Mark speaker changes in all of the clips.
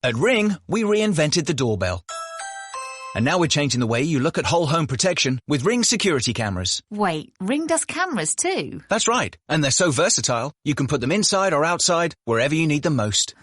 Speaker 1: At Ring, we reinvented the doorbell. And now we're changing the way you look at whole home protection with Ring security cameras.
Speaker 2: Wait, Ring does cameras too?
Speaker 1: That's right. And they're so versatile, you can put them inside or outside, wherever you need them most.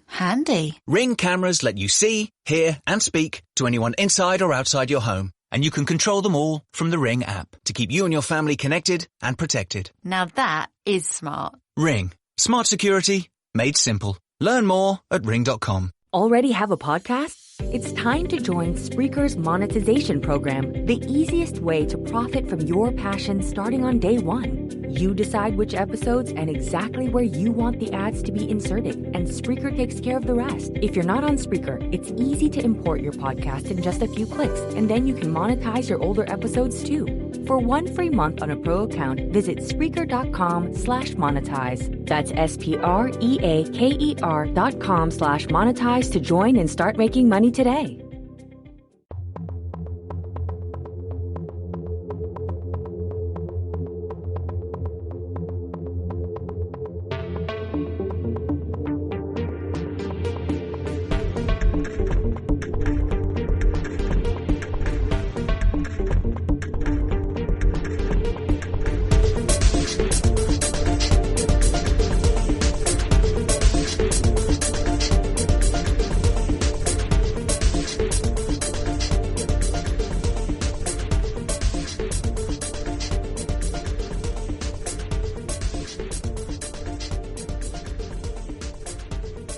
Speaker 2: Handy.
Speaker 1: Ring cameras let you see, hear, and speak to anyone inside or outside your home. And you can control them all from the Ring app to keep you and your family connected and protected.
Speaker 2: Now that is smart.
Speaker 1: Ring. Smart security made simple. Learn more at ring.com.
Speaker 3: Already have a podcast? It's time to join Spreaker's monetization program, the easiest way to profit from your passion starting on day one. You decide which episodes and exactly where you want the ads to be inserted, and Spreaker takes care of the rest. If you're not on Spreaker, it's easy to import your podcast in just a few clicks, and then you can monetize your older episodes too. For one free month on a pro account, visit Spreaker.com/monetize. That's SPREAKER.com/monetize to join and start making money today.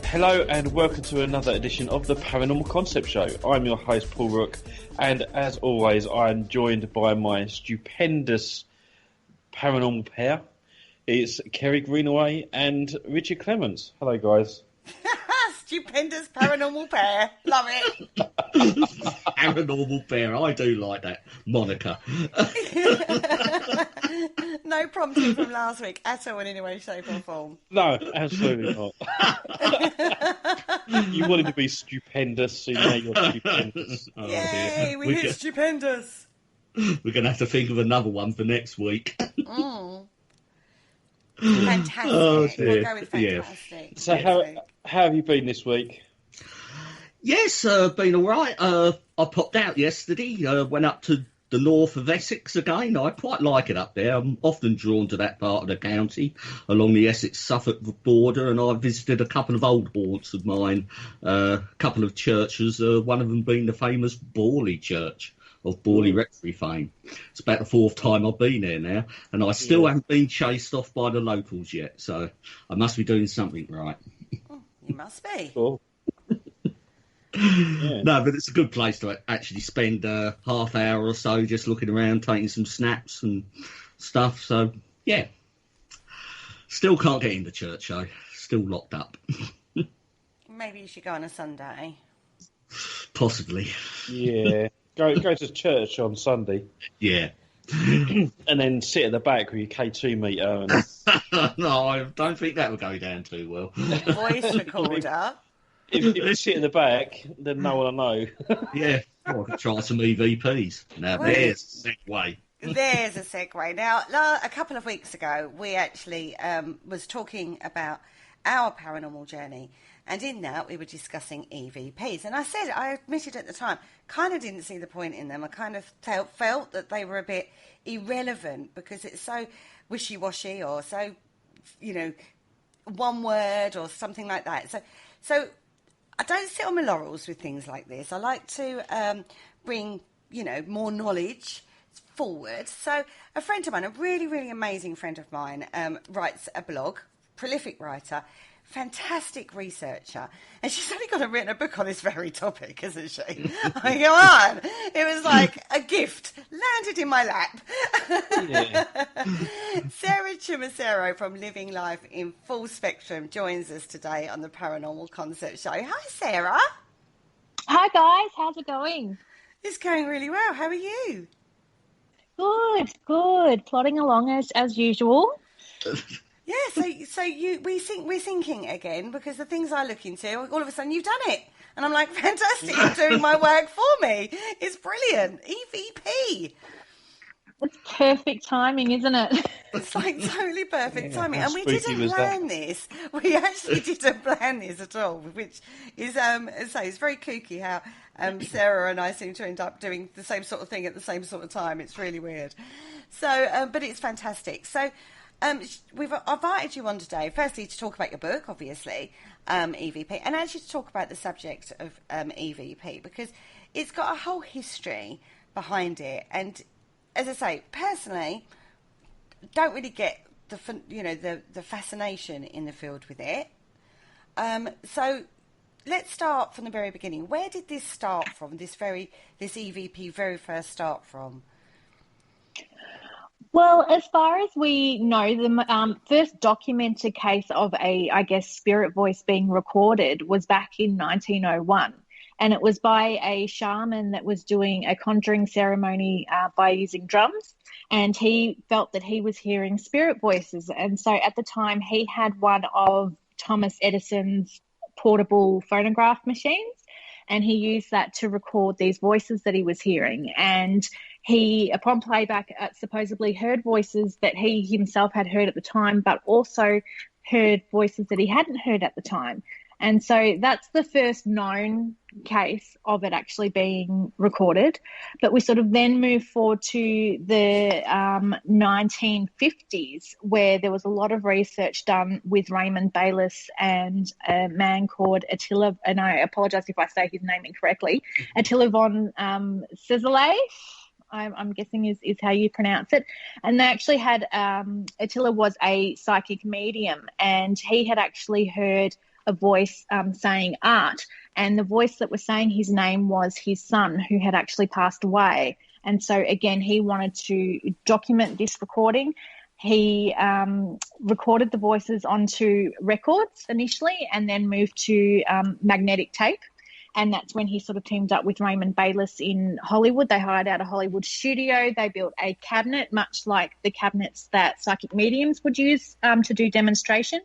Speaker 4: Hello and welcome to another edition of the Paranormal Concept Show. I'm your host Paul Rook, and as always I'm joined by my stupendous paranormal pair. It's Kerry Greenaway and Richard Clements. Hello guys.
Speaker 5: Stupendous paranormal pair. Love it.
Speaker 6: Paranormal pair. I do like that moniker.
Speaker 5: No prompting from last week at all in any way, shape or form.
Speaker 4: No, absolutely not. You wanted to be stupendous, so now you're stupendous.
Speaker 6: Oh,
Speaker 5: Yay,
Speaker 6: dear.
Speaker 5: we hit stupendous.
Speaker 6: We're going to have to think of another one for next week.
Speaker 5: Fantastic.
Speaker 6: Oh, dear.
Speaker 5: We'll go with fantastic.
Speaker 4: Yeah. So how have you been this week?
Speaker 6: Yes, been all right. I popped out yesterday, went up to the north of Essex again. I quite like it up there. I'm often drawn to that part of the county along the Essex-Suffolk border, and I visited a couple of old haunts of mine, a couple of churches, one of them being the famous Borley Church of Borley Rectory fame. It's about the fourth time I've been there now, and I still haven't been chased off by the locals yet, so I must be doing something right.
Speaker 5: You must be.
Speaker 4: Cool. Yeah.
Speaker 6: No, but it's a good place to actually spend a half hour or so just looking around, taking some snaps and stuff. So, yeah. Still can't get in the church, though. Still locked up.
Speaker 5: Maybe you should go on a Sunday.
Speaker 6: Possibly.
Speaker 4: Yeah. Go to church on Sunday.
Speaker 6: Yeah.
Speaker 4: And then sit at the back with your K2 meter. And...
Speaker 6: No, I don't think that would go down too well.
Speaker 5: Voice recorder.
Speaker 4: If you sit in the back, then no one will know.
Speaker 6: Yeah. Oh, I could try some EVPs. Now, there's a segue.
Speaker 5: There's a segue. Now, a couple of weeks ago, we actually was talking about our paranormal journey. And in that, we were discussing EVPs. And I admitted at the time, kind of didn't see the point in them. I kind of felt that they were a bit irrelevant because it's so wishy-washy or so, one word or something like that. So I don't sit on my laurels with things like this. I like to bring, more knowledge forward. So a friend of mine, a really, really amazing friend of mine, writes a blog, prolific writer, fantastic researcher, and she's only written a book on this very topic, isn't she? I go on. It was like a gift landed in my lap.
Speaker 4: Yeah.
Speaker 5: Sarah Chumacero from Living Life in Full Spectrum joins us today on the Paranormal Concept Show. Hi, Sarah.
Speaker 7: Hi, guys. How's it going?
Speaker 5: It's going really well. How are you?
Speaker 7: Good. Plodding along as usual.
Speaker 5: Yeah, we're thinking again, because the things I look into, all of a sudden you've done it. And I'm like, fantastic, you're doing my work for me. It's brilliant. EVP.
Speaker 7: It's perfect timing, isn't it?
Speaker 5: It's like totally perfect timing.
Speaker 4: how
Speaker 5: And we
Speaker 4: spooky
Speaker 5: didn't
Speaker 4: was that?
Speaker 5: plan this. We actually didn't plan this at all, which is, so it's very kooky how Sarah and I seem to end up doing the same sort of thing at the same sort of time. It's really weird. So, but it's fantastic. So, we've invited you on today, firstly, to talk about your book, obviously, EVP, and actually to talk about the subject of EVP, because it's got a whole history behind it. And as I say, personally, don't really get the fascination in the field with it. So let's start from the very beginning. Where did this start from? This EVP very first start from?
Speaker 7: Well, as far as we know, the first documented case of spirit voice being recorded was back in 1901. And it was by a shaman that was doing a conjuring ceremony by using drums. And he felt that he was hearing spirit voices. And so at the time, he had one of Thomas Edison's portable phonograph machines. And he used that to record these voices that he was hearing. And he, upon playback, supposedly heard voices that he himself had heard at the time, but also heard voices that he hadn't heard at the time. And so that's the first known case of it actually being recorded. But we sort of then move forward to the 1950s, where there was a lot of research done with Raymond Bayliss and a man called Attila, and I apologise if I say his name incorrectly, Attila von Cizeley, I'm guessing is how you pronounce it. And they actually had, Attila was a psychic medium, and he had actually heard a voice saying art, and the voice that was saying his name was his son, who had actually passed away. And so again, he wanted to document this recording. He recorded the voices onto records initially, and then moved to magnetic tape. And that's when he sort of teamed up with Raymond Bayliss in Hollywood. They hired out a Hollywood studio. They built a cabinet, much like the cabinets that psychic mediums would use to do demonstrations.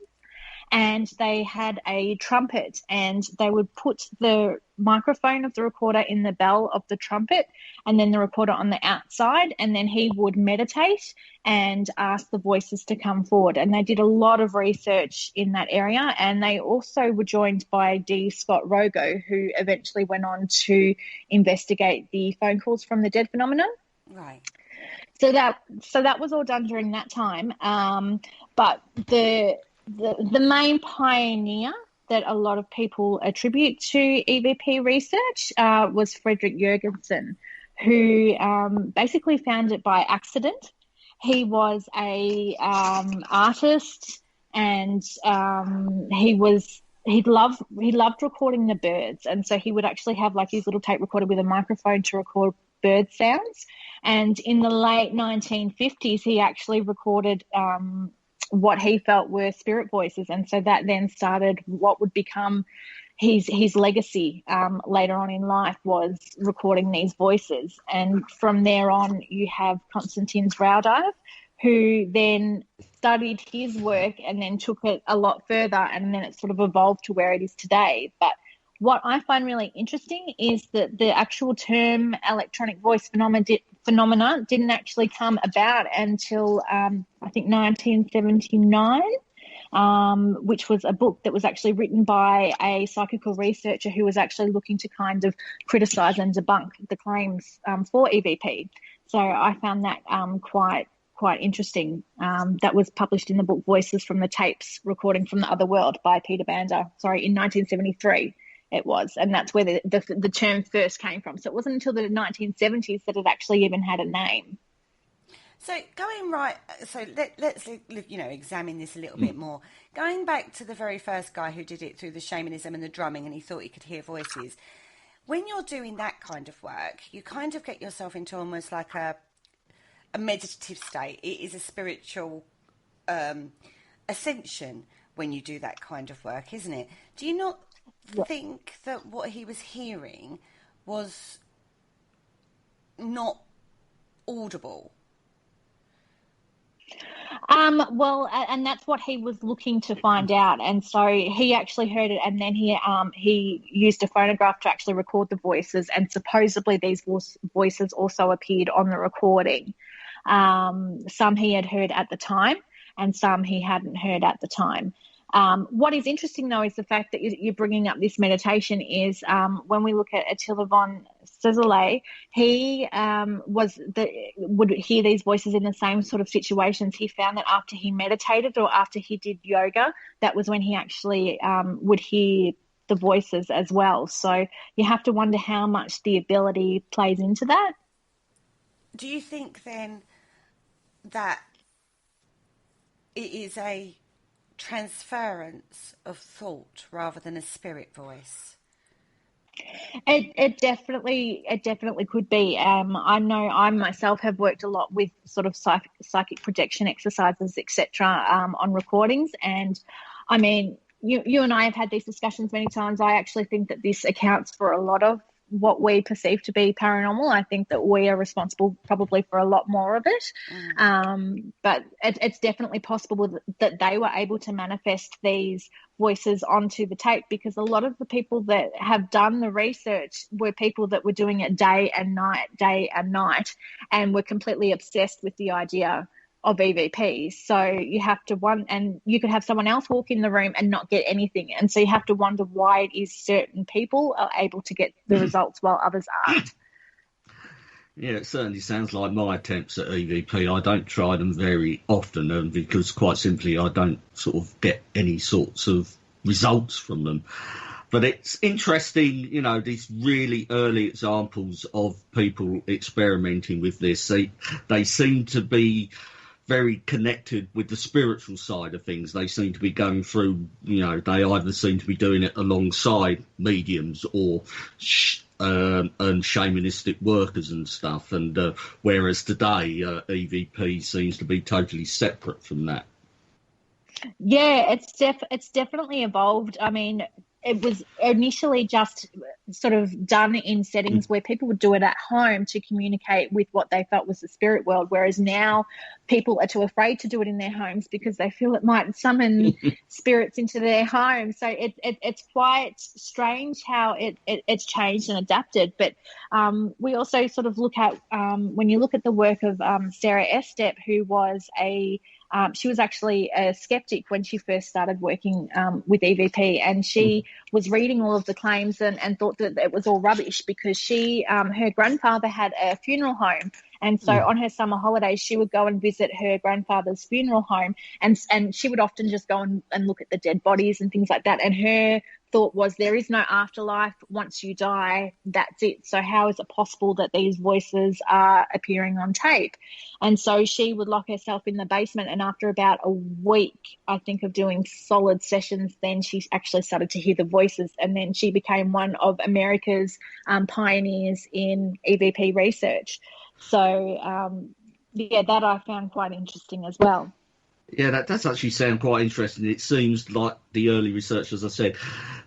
Speaker 7: And they had a trumpet, and they would put the microphone of the recorder in the bell of the trumpet, and then the recorder on the outside, and then he would meditate and ask the voices to come forward. And they did a lot of research in that area, and they also were joined by D. Scott Rogo, who eventually went on to investigate the phone calls from the dead phenomenon.
Speaker 5: Right.
Speaker 7: So that was all done during that time. But the main pioneer that a lot of people attribute to EVP research was Frederick Jurgensen, who basically found it by accident. He was a artist, and he loved recording the birds, and so he would actually have like his little tape recorder with a microphone to record bird sounds. And in the late 1950s, he actually recorded what he felt were spirit voices, and so that then started what would become his legacy later on in life, was recording these voices. And from there on, you have Konstantin Raudive, who then studied his work and then took it a lot further, and then it sort of evolved to where it is today. But what I find really interesting is that the actual term electronic voice phenomena didn't actually come about until I think 1979, which was a book that was actually written by a psychical researcher who was actually looking to kind of criticise and debunk the claims for EVP. So I found that quite interesting. That was published in the book Voices from the Tapes, Recording from the Other World by Peter Bander, in 1973. It was, and that's where the term first came from. So it wasn't until the 1970s that it actually even had a name.
Speaker 5: So let's examine this a little bit more. Going back to the very first guy who did it through the shamanism and the drumming, and he thought he could hear voices. When you're doing that kind of work, you kind of get yourself into almost like a meditative state. It is a spiritual ascension when you do that kind of work, isn't it? Do you not think that what he was hearing was not audible?
Speaker 7: And that's what he was looking to find out. And so he actually heard it, and then he used a phonograph to actually record the voices, and supposedly these voices also appeared on the recording. Some he had heard at the time and some he hadn't heard at the time. What is interesting, though, is the fact that you're bringing up this meditation is when we look at Attila von Székely, he would hear these voices in the same sort of situations. He found that after he meditated or after he did yoga, that was when he actually would hear the voices as well. So you have to wonder how much the ability plays into that.
Speaker 5: Do you think then that it is a transference of thought rather than a spirit voice?
Speaker 7: It definitely could be. I know I myself have worked a lot with sort of psychic projection exercises, etc., on recordings, and I mean, you and I have had these discussions many times. I actually think that this accounts for a lot of what we perceive to be paranormal. I think that we are responsible probably for a lot more of it. But it's definitely possible that they were able to manifest these voices onto the tape, because a lot of the people that have done the research were people that were doing it day and night, and were completely obsessed with the idea of EVPs. So you have to and you could have someone else walk in the room and not get anything. And so you have to wonder why it is certain people are able to get the results while others aren't.
Speaker 6: Yeah, it certainly sounds like my attempts at EVP. I don't try them very often because quite simply I don't sort of get any sorts of results from them. But it's interesting, these really early examples of people experimenting with this. They seem to be very connected with the spiritual side of things. They seem to be going through, they either seem to be doing it alongside mediums or and shamanistic workers and stuff. And whereas today, EVP seems to be totally separate from that.
Speaker 7: Yeah, it's definitely evolved. I mean, it was initially just sort of done in settings where people would do it at home to communicate with what they felt was the spirit world, whereas now people are too afraid to do it in their homes because they feel it might summon spirits into their home. So it's quite strange how it's changed and adapted. But we also sort of look at, when you look at the work of Sarah Estep, who was she was actually a skeptic when she first started working with EVP, and she was reading all of the claims and thought that it was all rubbish because her grandfather had a funeral home. And so on her summer holidays, she would go and visit her grandfather's funeral home, and she would often just go and look at the dead bodies and things like that. And her thought was, there is no afterlife. Once you die, that's it. So how is it possible that these voices are appearing on tape? And so she would lock herself in the basement, and after about a week, I think, of doing solid sessions, then she actually started to hear the voices, and then she became one of America's pioneers in EVP research. So, that I found quite interesting as well.
Speaker 6: Yeah, that does actually sound quite interesting. It seems like the early research, as I said,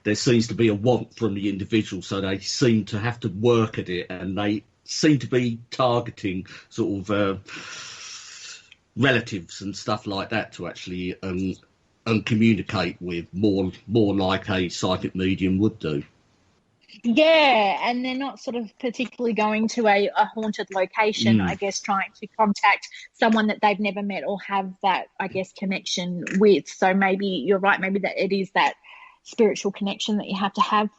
Speaker 6: there seems to be a want from the individual, so they seem to have to work at it, and they seem to be targeting sort of relatives and stuff like that to actually and communicate with more like a psychic medium would do.
Speaker 7: Yeah, and they're not sort of particularly going to a haunted location, I guess, trying to contact someone that they've never met or have that, I guess, connection with. So maybe you're right, maybe that it is that spiritual connection that you have to have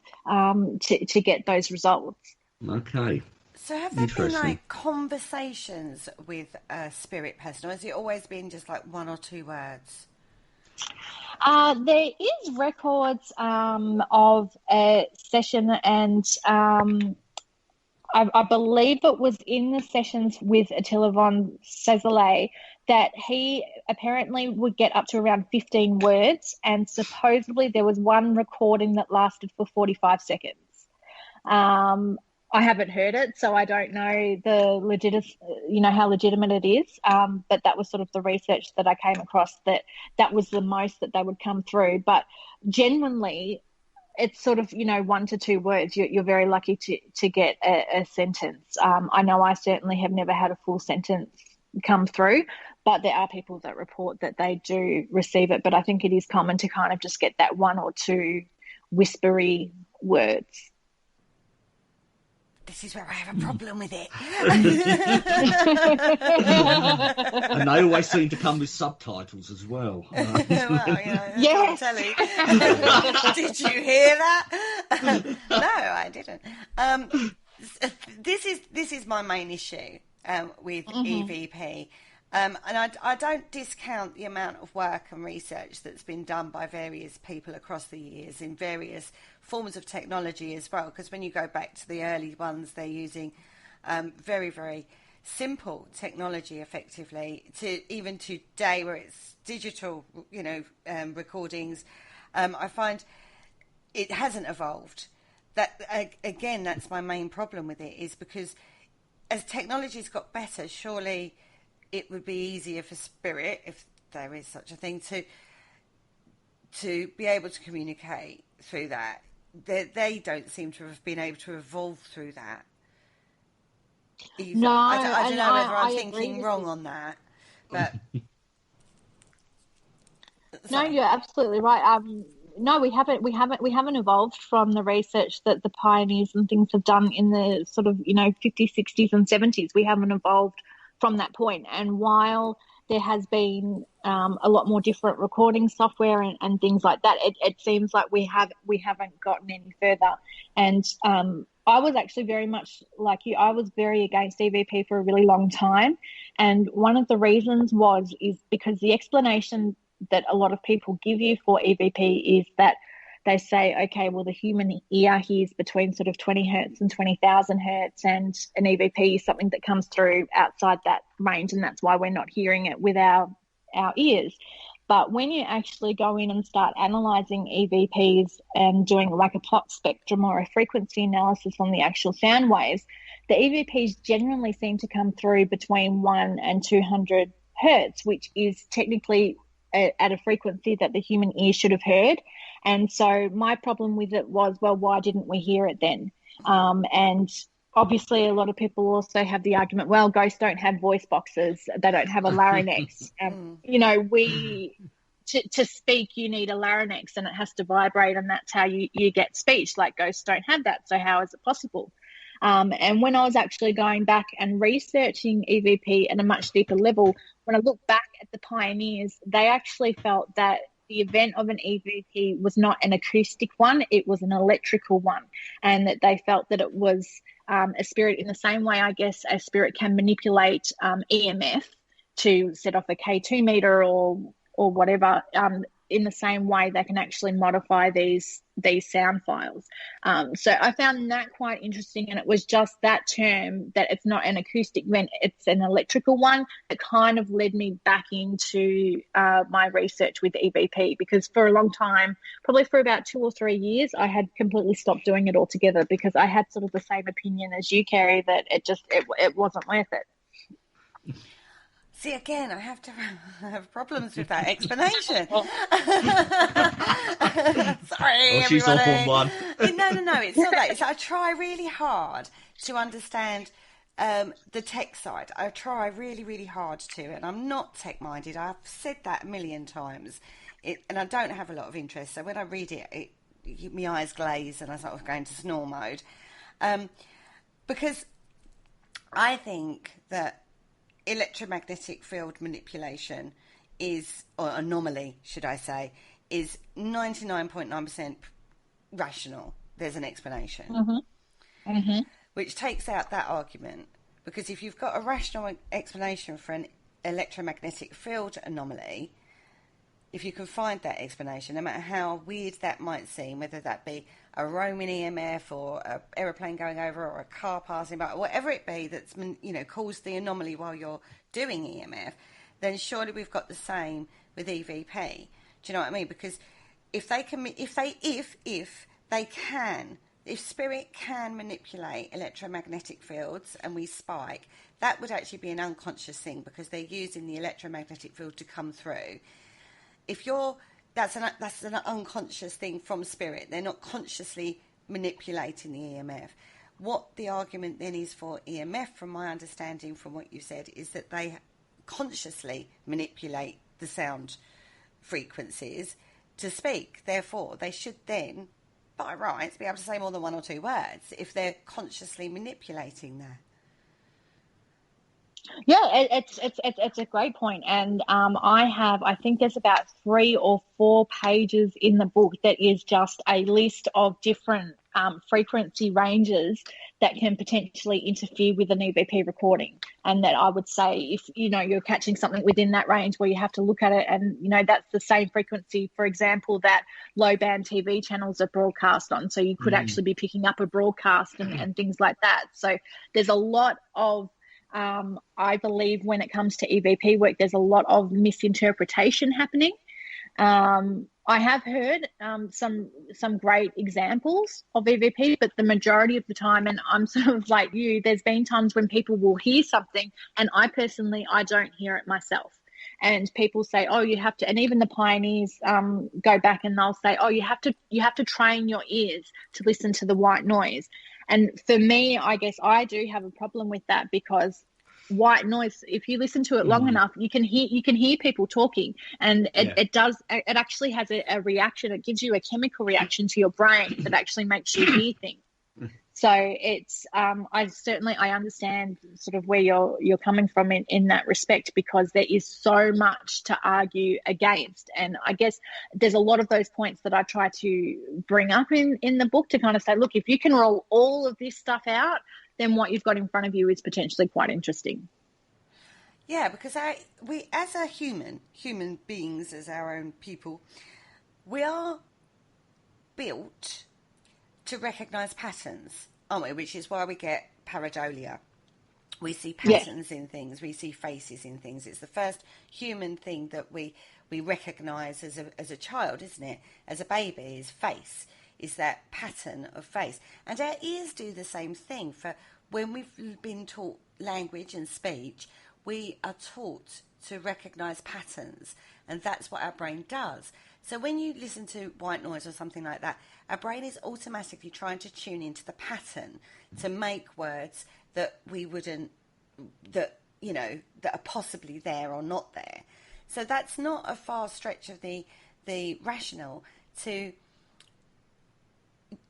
Speaker 7: to get those results. Okay.
Speaker 5: So have there been like conversations with a spirit person, or has it always been just like one or two words?
Speaker 7: There is records of a session, and I believe it was in the sessions with Attila von Székely that he apparently would get up to around 15 words, and supposedly there was one recording that lasted for 45 seconds. I haven't heard it, so I don't know how legitimate it is. But that was sort of the research that I came across, that was the most that they would come through. But genuinely, it's sort of, 1 to 2 words. You're very lucky to get a sentence. I know I certainly have never had a full sentence come through, but there are people that report that they do receive it. But I think it is common to kind of just get that 1 or 2 whispery words.
Speaker 5: this is where I have a problem with it.
Speaker 6: And they always seem to come with subtitles as well.
Speaker 5: Well, you know,
Speaker 7: Yes.
Speaker 5: telly. Did you hear that? No, I didn't. This is my main issue with EVP. And I don't discount the amount of work and research that's been done by various people across the years in various forms of technology as well, because when you go back to the early ones, they're using very, very simple technology effectively, to even today where it's digital, recordings. I find it hasn't evolved. That again, that's my main problem with it, is because as technology's got better, surely it would be easier for spirit, if there is such a thing, to be able to communicate through that. They don't seem to have been able to evolve through that.
Speaker 7: No,
Speaker 5: I don't know whether I'm thinking
Speaker 7: agree
Speaker 5: wrong
Speaker 7: with
Speaker 5: on that, but
Speaker 7: No, you're absolutely right. No, we haven't evolved from the research that the pioneers and things have done in the sort of 50s, 60s, and 70s. We haven't evolved from that point. And while there has been a lot more different recording software and things like that, it seems like we haven't gotten any further. And I was actually very much like you. I was very against EVP for a really long time, and one of the reasons is because the explanation that a lot of people give you for EVP is that they say, okay, well, the human ear hears between sort of 20 hertz and 20,000 hertz, and an EVP is something that comes through outside that range, and that's why we're not hearing it with our ears. But when you actually go in and start analysing EVPs and doing like a plot spectrum or a frequency analysis on the actual sound waves, the EVPs generally seem to come through between 1 and 200 hertz, which is technically at a frequency that the human ear should have heard. And so my problem with it was, well, why didn't we hear it then? And obviously a lot of people also have the argument, well, ghosts don't have voice boxes, they don't have a larynx. To speak, you need a larynx and it has to vibrate, and that's how you get speech. Like, ghosts don't have that, so how is it possible? And when I was actually going back and researching EVP at a much deeper level, when I look back at the pioneers, they actually felt that the event of an EVP was not an acoustic one, it was an electrical one, and that they felt that it was a spirit in the same way, I guess, a spirit can manipulate EMF to set off a K2 meter or whatever. In the same way, they can actually modify these sound files. So I found that quite interesting, and it was just that term, that it's not an acoustic event, it's an electrical one, that kind of led me back into my research with EVP, because for a long time, probably for about 2 or 3 years, I had completely stopped doing it altogether, because I had sort of the same opinion as you, Kerry, that it wasn't worth it.
Speaker 5: See, again, I have problems with that explanation. Sorry,
Speaker 6: she's off on one.
Speaker 5: No, it's not that. I try really hard to understand the tech side. I try really, really hard to, and I'm not tech-minded. I've said that a million times, and I don't have a lot of interest. So when I read it, my eyes glaze and I sort of go into snore mode. Because I think that electromagnetic field manipulation or anomaly, should I say, is 99.9% rational. There's an explanation. Which takes out that argument, because if you've got a rational explanation for an electromagnetic field anomaly, if you can find that explanation, no matter how weird that might seem, whether that be a roaming EMF or an aeroplane going over or a car passing by, whatever it be that's caused the anomaly while you're doing EMF, then surely we've got the same with EVP. Do you know what I mean? Because if spirit can manipulate electromagnetic fields and we spike, that would actually be an unconscious thing, because they're using the electromagnetic field to come through. That's an unconscious thing from spirit. They're not consciously manipulating the EMF. What the argument then is for EMF, from my understanding from what you said, is that they consciously manipulate the sound frequencies to speak. Therefore, they should then by rights, be able to say more than one or two words if they're consciously manipulating that.
Speaker 7: Yeah, it's a great point, and I think there's about 3 or 4 pages in the book that is just a list of different frequency ranges that can potentially interfere with an EVP recording, and that I would say if you're catching something within that range where you have to look at it, and that's the same frequency, for example, that low band TV channels are broadcast on, so you could actually be picking up a broadcast and things like that. So there's a lot of I believe when it comes to EVP work, there's a lot of misinterpretation happening. I have heard some great examples of EVP, but the majority of the time, and I'm sort of like you, there's been times when people will hear something, and I don't hear it myself. And people say, oh, you have to, and even the pioneers go back and they'll say, oh, you have to train your ears to listen to the white noise. And for me, I guess I do have a problem with that, because white noise, if you listen to it long enough, you can hear people talking, and it actually has a reaction. It gives you a chemical reaction to your brain that actually makes you hear things. So it's I understand sort of where you're coming from in that respect, because there is so much to argue against, and I guess there's a lot of those points that I try to bring up in the book to kind of say, look, if you can roll all of this stuff out, then what you've got in front of you is potentially quite interesting.
Speaker 5: Yeah, because we as a human beings, as our own people, we are built to recognise patterns, aren't we? Which is why we get pareidolia. We see patterns in things. We see faces in things. It's the first human thing that we recognise as a child, isn't it? As a baby, is face, is that pattern of face. And our ears do the same thing. For when we've been taught language and speech, we are taught to recognise patterns, and that's what our brain does. So when you listen to white noise or something like that, our brain is automatically trying to tune into the pattern to make words that we wouldn't, that are possibly there or not there. So that's not a far stretch of the rational to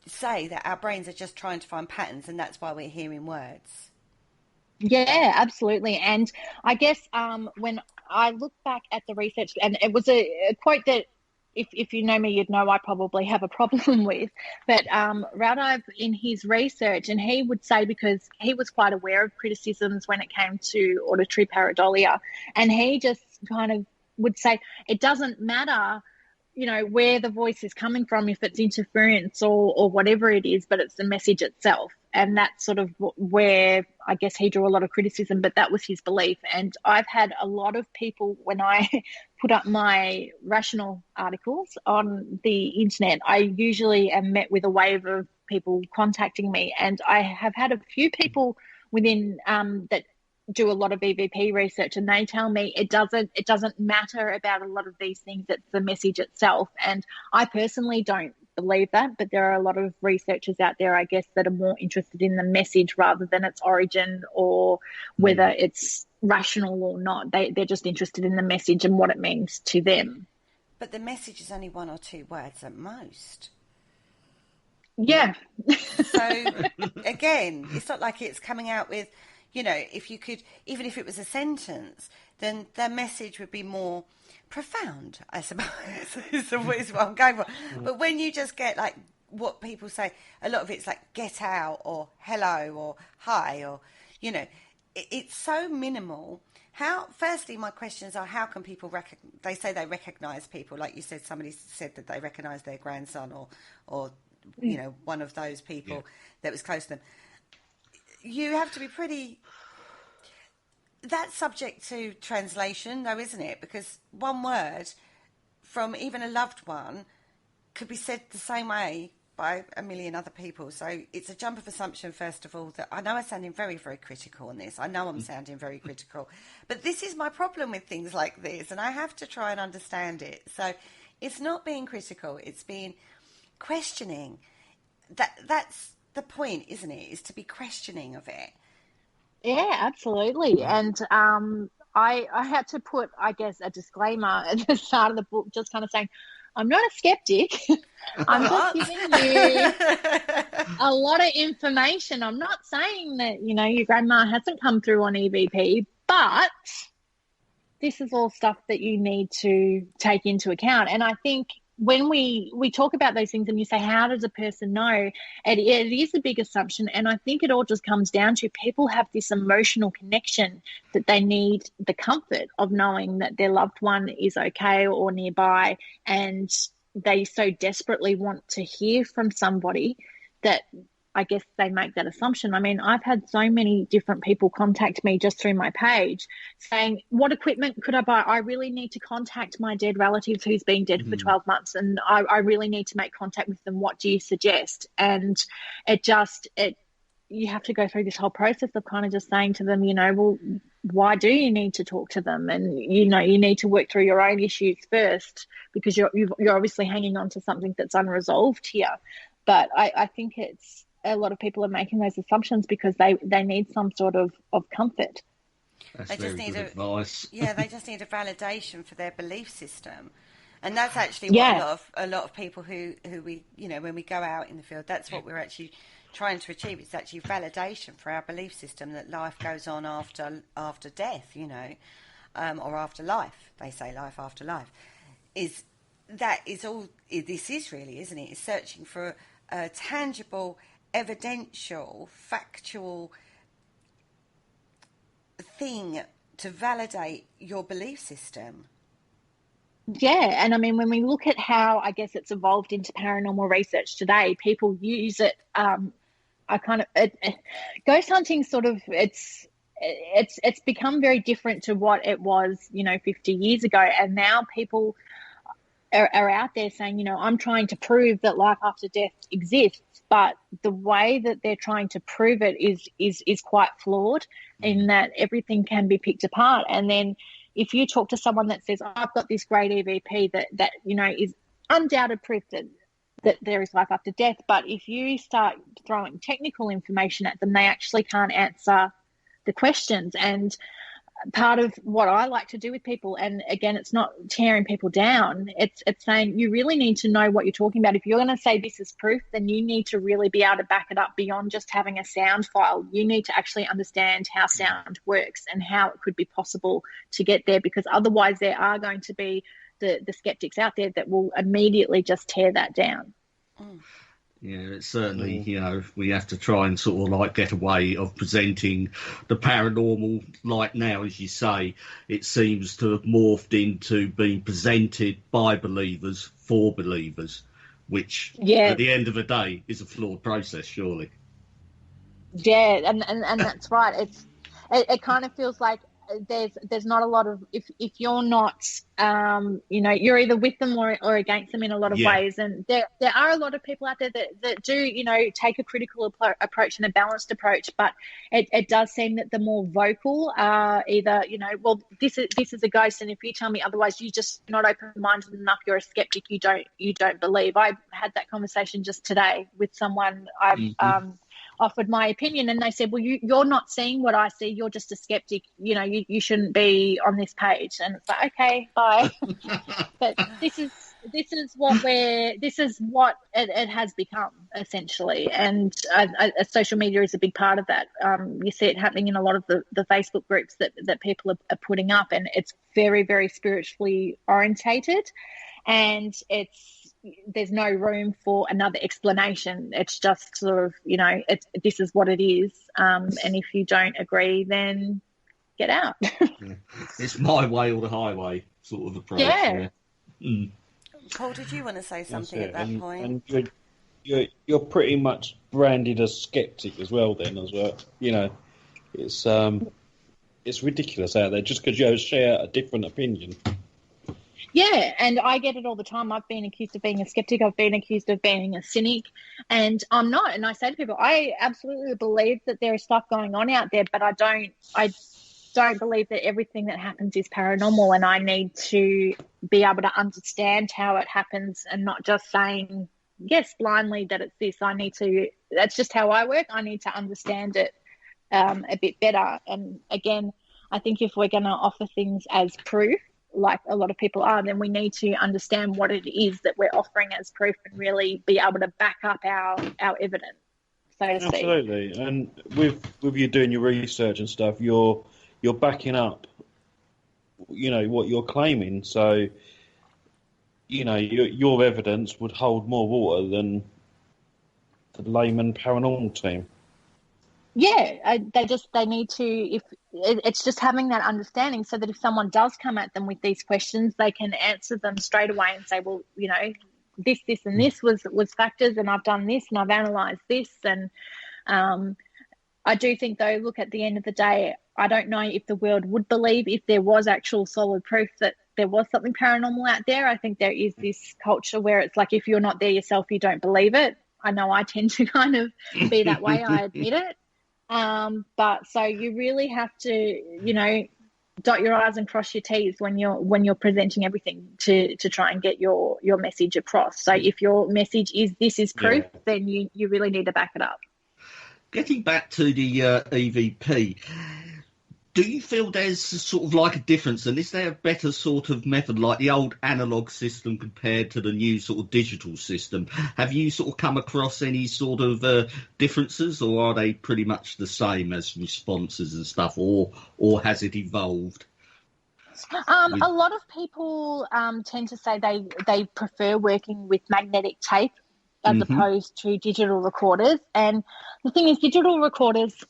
Speaker 5: say that our brains are just trying to find patterns, and that's why we're hearing words.
Speaker 7: Yeah, absolutely. And I guess when I look back at the research, and it was a quote that if you know me, you'd know I probably have a problem with. But Raudive, in his research, and he would say, because he was quite aware of criticisms when it came to auditory pareidolia, and he just kind of would say, it doesn't matter, where the voice is coming from, if it's interference or whatever it is, but it's the message itself. And that's sort of where I guess he drew a lot of criticism, but that was his belief. And I've had a lot of people, when I put up my rational articles on the internet, I usually am met with a wave of people contacting me. And I have had a few people within that do a lot of EVP research, and they tell me it doesn't matter about a lot of these things. It's the message itself. And I personally don't believe that, but there are a lot of researchers out there, I guess, that are more interested in the message rather than its origin or whether it's rational or not. They're just interested in the message and what it means to them.
Speaker 5: But the message is only 1 or 2 words at most.
Speaker 7: Yeah.
Speaker 5: So again, it's not like it's coming out with, if you could, even if it was a sentence, then the message would be more profound, I suppose, is what I'm going for. But when you just get like what people say, a lot of it's like get out or hello or hi or, it's so minimal. Firstly, my questions are, how can people they say they recognise people, like you said, somebody said that they recognise their grandson or one of those people that was close to them. You have to be pretty... That's subject to translation, though, isn't it? Because one word from even a loved one could be said the same way by a million other people. So it's a jump of assumption, first of all, that I know I'm sounding very, very critical on this. I know I'm sounding very critical. But this is my problem with things like this, and I have to try and understand it. So it's not being critical, it's being questioning. That's the point, isn't it? Is to be questioning of it.
Speaker 7: Yeah, absolutely. And I had to put, I guess, a disclaimer at the start of the book, just kind of saying, I'm not a skeptic. I'm just giving you a lot of information. I'm not saying that, your grandma hasn't come through on EVP, but this is all stuff that you need to take into account. And I think when we talk about those things and you say, how does a person know? It is a big assumption. And I think it all just comes down to people have this emotional connection that they need the comfort of knowing that their loved one is okay or nearby. And they so desperately want to hear from somebody that I guess they make that assumption. I mean, I've had so many different people contact me just through my page saying, what equipment could I buy? I really need to contact my dead relative who's been dead for 12 months and I really need to make contact with them. What do you suggest? And you have to go through this whole process of kind of just saying to them, well, why do you need to talk to them? And, you need to work through your own issues first because you're obviously hanging on to something that's unresolved here. But I think it's, a lot of people are making those assumptions because they need some sort of comfort.
Speaker 6: That's very good advice.
Speaker 5: Yeah, they just need a validation for their belief system. And that's actually what a lot of people who we, when we go out in the field, that's what we're actually trying to achieve. It's actually validation for our belief system that life goes on after death, or after life. They say life after life. This is really, isn't it? It's searching for a tangible, evidential, factual thing to validate your belief system.
Speaker 7: Yeah, and I mean, when we look at how, I guess, it's evolved into paranormal research today, people use it. Ghost hunting sort of it's become very different to what it was, 50 years ago, and now people are out there saying, I'm trying to prove that life after death exists, but the way that they're trying to prove it is quite flawed in that everything can be picked apart. And then if you talk to someone that says, I've got this great EVP that is undoubted proof that there is life after death, but if you start throwing technical information at them, they actually can't answer the questions. And part of what I like to do with people, and again, it's not tearing people down, it's saying you really need to know what you're talking about. If you're going to say this is proof, then you need to really be able to back it up beyond just having a sound file. You need to actually understand how sound works and how it could be possible to get there, because otherwise there are going to be the skeptics out there that will immediately just tear that down.
Speaker 6: Yeah, it's certainly, we have to try and sort of get a way of presenting the paranormal. Like now, as you say, it seems to have morphed into being presented by believers for believers, which at the end of the day is a flawed process, surely.
Speaker 7: Yeah, and that's right. It kind of feels like there's not a lot of, if you're not you're either with them or against them in a lot of ways, and there are a lot of people out there that do take a critical approach and a balanced approach, but it does seem that the more vocal are either well, this is a ghost, and if you tell me otherwise, you're just not open-minded enough, you're a skeptic, you don't believe. I had that conversation just today with someone. I've offered my opinion, and they said, well, you're not seeing what I see, you're just a skeptic, you shouldn't be on this page. And it's like, okay, bye. But this is what it has become, essentially, and social media is a big part of that. You see it happening in a lot of the Facebook groups that people are putting up, and it's very, very spiritually orientated, and there's no room for another explanation. It's just sort of, this is what it is. And if you don't agree, then get out.
Speaker 6: It's my way or the highway sort of approach.
Speaker 7: Yeah.
Speaker 5: Paul, did you want to say something at that point?
Speaker 4: And you're pretty much branded as skeptic as well. It's ridiculous out there just because you share a different opinion.
Speaker 7: Yeah, and I get it all the time. I've been accused of being a skeptic. I've been accused of being a cynic, and I'm not. And I say to people, I absolutely believe that there is stuff going on out there, but I don't believe that everything that happens is paranormal, and I need to be able to understand how it happens and not just saying, yes, blindly that it's this. That's just how I work. I need to understand it a bit better. And again, I think if we're going to offer things as proof, like a lot of people are, then we need to understand what it is that we're offering as proof and really be able to back up our evidence, so to speak.
Speaker 4: Absolutely. And with you doing your research and stuff, you're backing up, what you're claiming. So, your evidence would hold more water than the layman paranormal team.
Speaker 7: Yeah, they need to, if it's just having that understanding so that if someone does come at them with these questions, they can answer them straight away and say, well, this and this was factors, and I've done this and I've analysed this. And I do think, though, look, at the end of the day, I don't know if the world would believe if there was actual solid proof that there was something paranormal out there. I think there is this culture where it's like, if you're not there yourself, you don't believe it. I know I tend to kind of be that way, I admit it. But so you really have to, dot your I's and cross your T's when you're presenting everything to try and get your message across. So if your message is this is proof, then you really need to back it up.
Speaker 6: Getting back to the EVP, do you feel there's sort of like a difference, and is there a better sort of method, like the old analogue system compared to the new sort of digital system? Have you sort of come across any sort of differences, or are they pretty much the same as responses and stuff, or has it evolved?
Speaker 7: A lot of people tend to say they prefer working with magnetic tape as opposed to digital recorders. And the thing is, digital recorders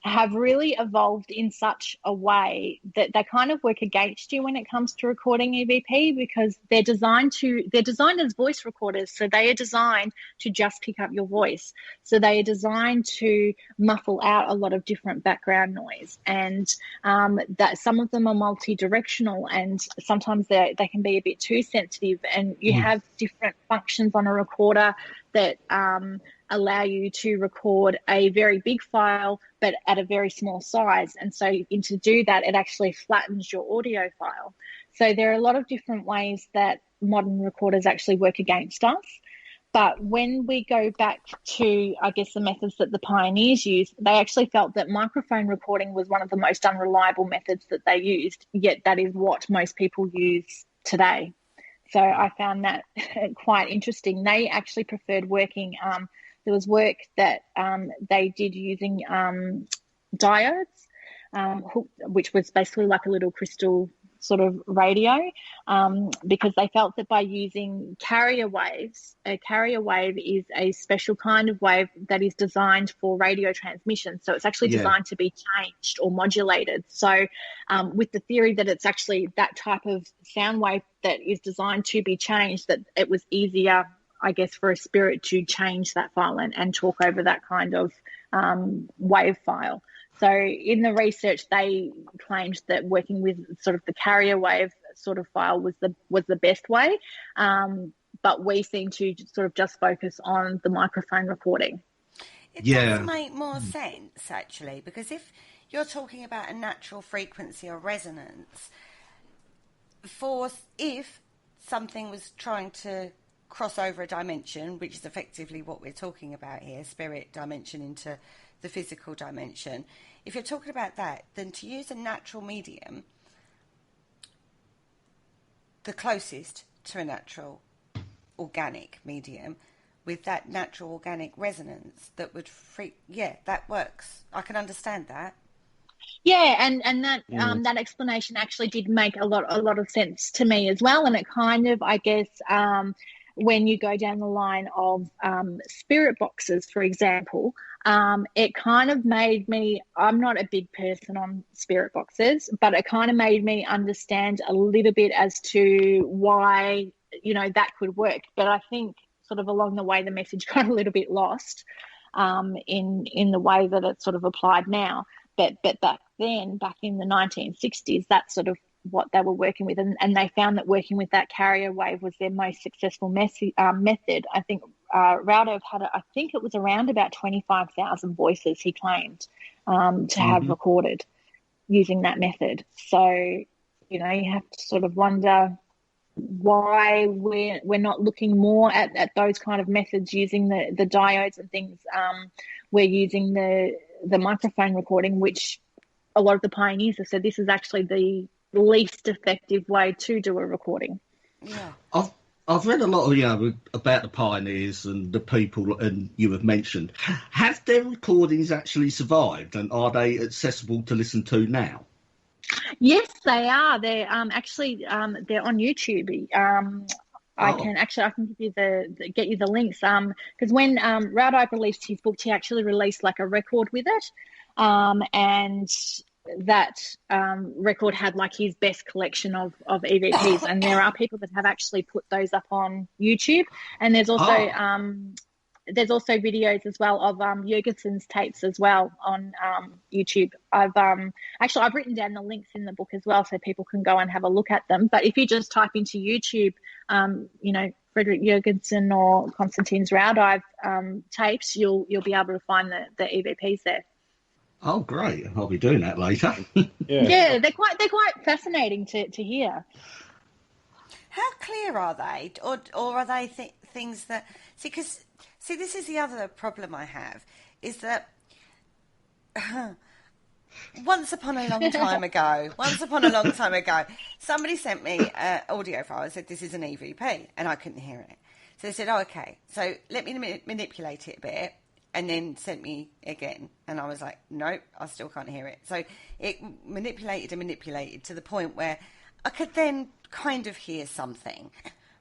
Speaker 7: have really evolved in such a way that they kind of work against you when it comes to recording EVP, because they're designed as voice recorders. So they are designed to just pick up your voice. So they are designed to muffle out a lot of different background noise. And that some of them are multi-directional, and sometimes they can be a bit too sensitive. And you have different functions on a recorder that allow you to record a very big file but at a very small size. And so to do that, it actually flattens your audio file. So there are a lot of different ways that modern recorders actually work against us. But when we go back to, I guess, the methods that the pioneers used, they actually felt that microphone recording was one of the most unreliable methods that they used, yet that is what most people use today. So I found that quite interesting. They actually preferred working, there was work that they did using diodes, which was basically like a little crystal sort of radio, because they felt that by using carrier waves, a carrier wave is a special kind of wave that is designed for radio transmission. So it's actually designed to be changed or modulated. So with the theory that it's actually that type of sound wave that is designed to be changed, that it was easier, I guess, for a spirit to change that file and talk over that kind of wave file. So in the research, they claimed that working with sort of the carrier wave sort of file was the best way, but we seem to sort of just focus on the microphone recording.
Speaker 5: It does make more sense, actually, because if you're talking about a natural frequency or resonance, if something was trying to cross over a dimension, which is effectively what we're talking about here, spirit dimension into the physical dimension, if you're talking about that, then to use a natural medium, the closest to a natural organic medium with that natural organic resonance that would that works. I can understand that.
Speaker 7: Yeah, and that that explanation actually did make a lot of sense to me as well. And it kind of, I guess, when you go down the line of spirit boxes, for example, it kind of made me, I'm not a big person on spirit boxes, but it kind of made me understand a little bit as to why, that could work. But I think sort of along the way, the message got a little bit lost in the way that it's sort of applied now. But back then, back in the 1960s, that's sort of what they were working with, and they found that working with that carrier wave was their most successful method. I think Raudo had, I think it was around about 25,000 voices he claimed to have recorded using that method. So, you have to sort of wonder why we're not looking more at those kind of methods using the diodes and things. We're using the microphone recording, which a lot of the pioneers have said this is actually least effective way to do a recording.
Speaker 5: Yeah.
Speaker 6: I've read a lot of about the pioneers and the people, and you have mentioned. Have their recordings actually survived, and are they accessible to listen to now?
Speaker 7: Yes, they are. They're actually they're on YouTube. I can give you get you the links. Because when Rowdive released his book, he actually released like a record with it, and that record had like his best collection of EVPs, and there are people that have actually put those up on YouTube, and there's also videos as well of Jurgensen's tapes as well on YouTube. I've written down the links in the book as well, so people can go and have a look at them. But if you just type into YouTube, Frederick Jurgensen or Konstantin's Rowdive tapes, you'll be able to find the EVPs there.
Speaker 6: Oh, great! I'll be doing that later.
Speaker 7: Yeah, they're quite fascinating to hear.
Speaker 5: How clear are they, or are they things that this is the other problem I have, is that once upon a long time ago, somebody sent me an audio file and said this is an EVP, and I couldn't hear it. So they said, "Oh, okay, so let me manipulate it a bit." And then sent me again. And I was like, nope, I still can't hear it. So it manipulated to the point where I could then kind of hear something,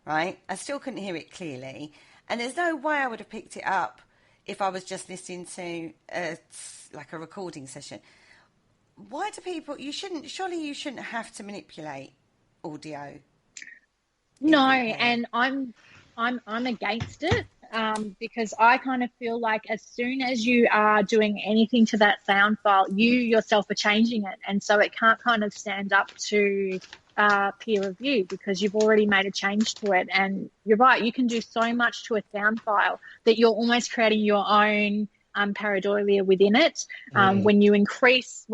Speaker 5: right? I still couldn't hear it clearly. And there's no way I would have picked it up if I was just listening to a recording session. Why do people, surely you shouldn't have to manipulate audio.
Speaker 7: No, and I'm against it. Because I kind of feel like as soon as you are doing anything to that sound file, you yourself are changing it. And so it can't kind of stand up to peer review because you've already made a change to it. And you're right, you can do so much to a sound file that you're almost creating your own pareidolia within it. When you enhance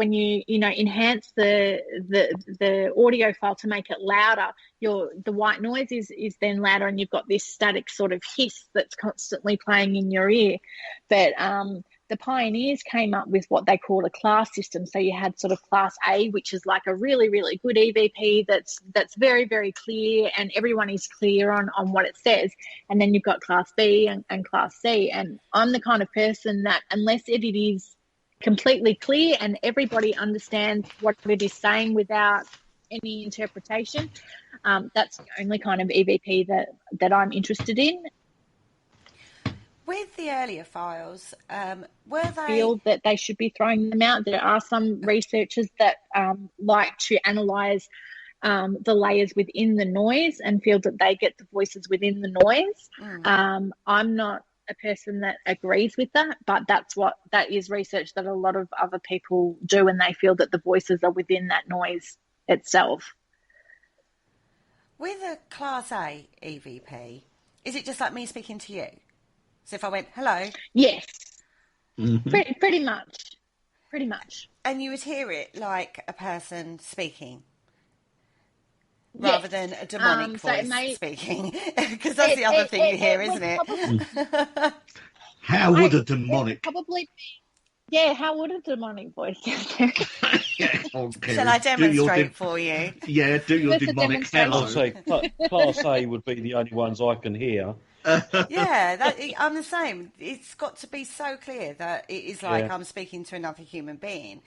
Speaker 7: the audio file to make it louder, the white noise is then louder, and you've got this static sort of hiss that's constantly playing in your ear. But the pioneers came up with what they called a class system. So you had sort of class A, which is like a really, really good EVP that's very, very clear, and everyone is clear on what it says. And then you've got class B and class C. And I'm the kind of person that unless it is completely clear and everybody understands what it is saying without any interpretation, that's the only kind of EVP that I'm interested in.
Speaker 5: With the earlier files, were they...
Speaker 7: feel that they should be throwing them out. There are some researchers that like to analyse the layers within the noise and feel that they get the voices within the noise. I'm not a person that agrees with that, but that is research that a lot of other people do, and they feel that the voices are within that noise itself.
Speaker 5: With a Class A EVP, is it just like me speaking to you? So if I went, hello?
Speaker 7: Yes. Mm-hmm. Pretty much. And
Speaker 5: you would hear it like a person speaking? Rather than a demonic voice speaking? Because that's the other thing you hear, isn't it?
Speaker 6: How would a demonic...
Speaker 7: Probably be... Yeah, how would a demonic voice sound?
Speaker 5: Shall I demonstrate for you?
Speaker 6: Yeah, do your demonic hello.
Speaker 4: I'll say Class A would be the only ones I can hear.
Speaker 5: Yeah, I'm the same. It's got to be so clear that it is like I'm speaking to another human being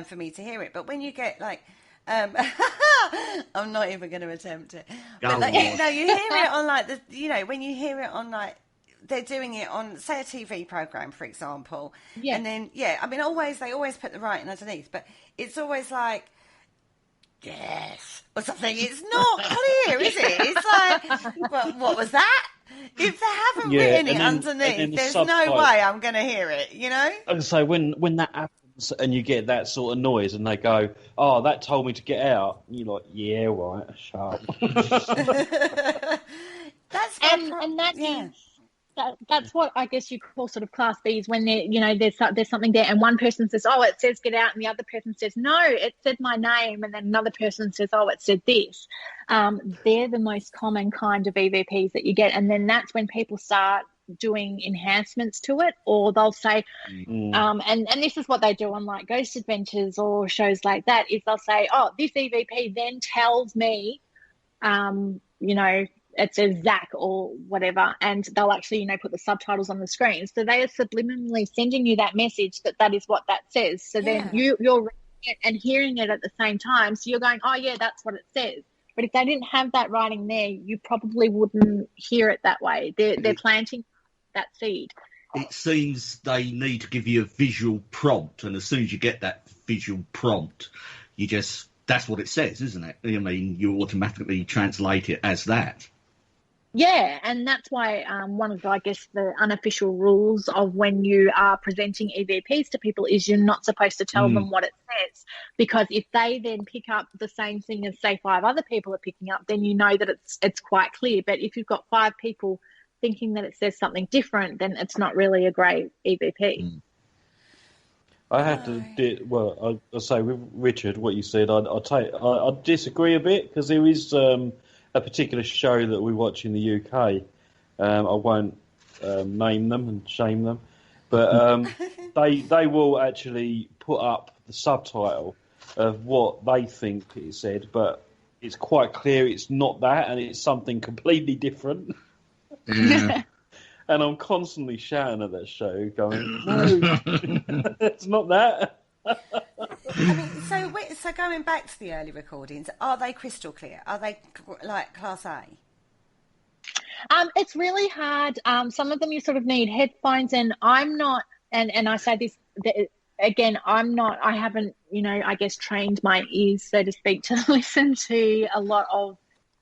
Speaker 5: for me to hear it. But when you get like... I'm not even going to attempt it. But you hear it on like when you hear it on like they're doing it on say a TV program, for example, and then they always put the writing underneath, but it's always like yes or something. It's not clear, is it? It's like, well, what was that? If they haven't written it underneath, there's no way I'm going to hear it. You know.
Speaker 4: And so when that happens. And you get that sort of noise, and they go, "Oh, that told me to get out." And you're like, "Yeah, right, shut up."
Speaker 7: That's what I guess you call sort of class Bs when there's something there, and one person says, "Oh, it says get out," and the other person says, "No, it said my name," and then another person says, "Oh, it said this." They're the most common kind of EVPs that you get, and then that's when people start doing enhancements to it, or they'll say, and this is what they do on like Ghost Adventures or shows like that, is they'll say, oh, this EVP then tells me, you know, it says Zach or whatever, and they'll actually, you know, put the subtitles on the screen. So they are subliminally sending you that message that is what that says. So then you're reading it and hearing it at the same time. So you're going, oh yeah, that's what it says. But if they didn't have that writing there, you probably wouldn't hear it that way. They're planting that seed.
Speaker 6: It seems they need to give you a visual prompt, and as soon as you get that visual prompt, that's what it says, isn't it? I mean, you automatically translate it as that.
Speaker 7: Yeah, and that's why one of, I guess, the unofficial rules of when you are presenting EVPs to people is you're not supposed to tell them what it says, because if they then pick up the same thing as, say, 5 other people are picking up, then you know that it's quite clear. But if you've got 5 people thinking that it says something different, then it's not really a great EVP.
Speaker 4: I have to, I'll say with Richard, what you said, I disagree a bit, because there is a particular show that we watch in the UK. I won't name them and shame them, but they will actually put up the subtitle of what they think it said, but it's quite clear it's not that, and it's something completely different.
Speaker 6: Yeah.
Speaker 4: And I'm constantly shouting at that show, going, "No, it's not that."
Speaker 5: I mean, so going back to the early recordings, are they crystal clear? Are they like Class A?
Speaker 7: It's really hard. Some of them you sort of need headphones, and I'm not, and I say this again, I haven't, you know, I guess trained my ears, so to speak, to listen to a lot of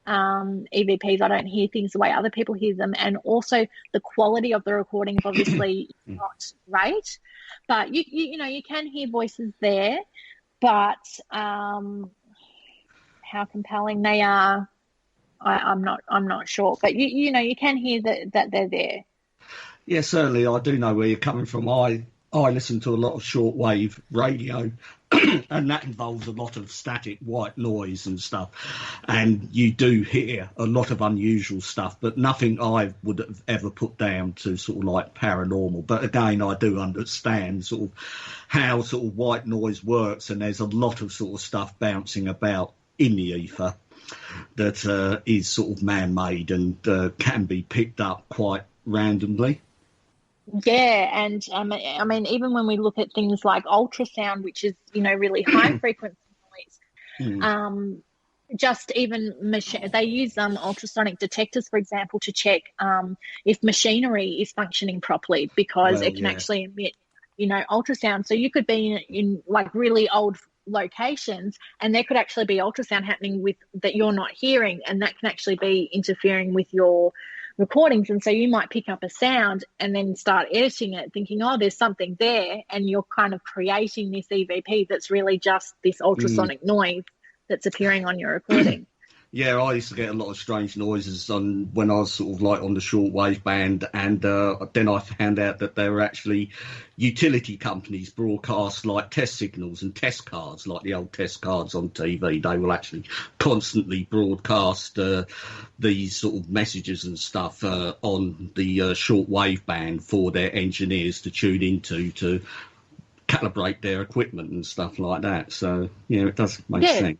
Speaker 7: EVPs. I don't hear things the way other people hear them, and also the quality of the recordings obviously not great. But you know, you can hear voices there, but how compelling they are, I'm not sure. But you know, you can hear that they're there.
Speaker 6: Yeah, certainly. I do know where you're coming from. I listen to a lot of shortwave radio, and that involves a lot of static white noise and stuff. And you do hear a lot of unusual stuff, but nothing I would have ever put down to sort of like paranormal. But again, I do understand sort of how sort of white noise works, and there's a lot of sort of stuff bouncing about in the ether that is sort of man-made and can be picked up quite randomly.
Speaker 7: Yeah, and I mean, even when we look at things like ultrasound, which is, you know, really high frequency noise, just even they use ultrasonic detectors, for example, to check if machinery is functioning properly, because it can actually emit, you know, ultrasound. So you could be in like really old locations, and there could actually be ultrasound happening with that you're not hearing, and that can actually be interfering with your recordings. And so you might pick up a sound and then start editing it thinking, oh, there's something there, and you're kind of creating this EVP that's really just this ultrasonic noise that's appearing on your recording.
Speaker 6: Yeah, I used to get a lot of strange noises when I was sort of like on the shortwave band, and then I found out that there were actually utility companies broadcast like test signals and test cards, like the old test cards on TV. They will actually constantly broadcast these sort of messages and stuff on the shortwave band for their engineers to tune into to calibrate their equipment and stuff like that. So, yeah, it does make sense.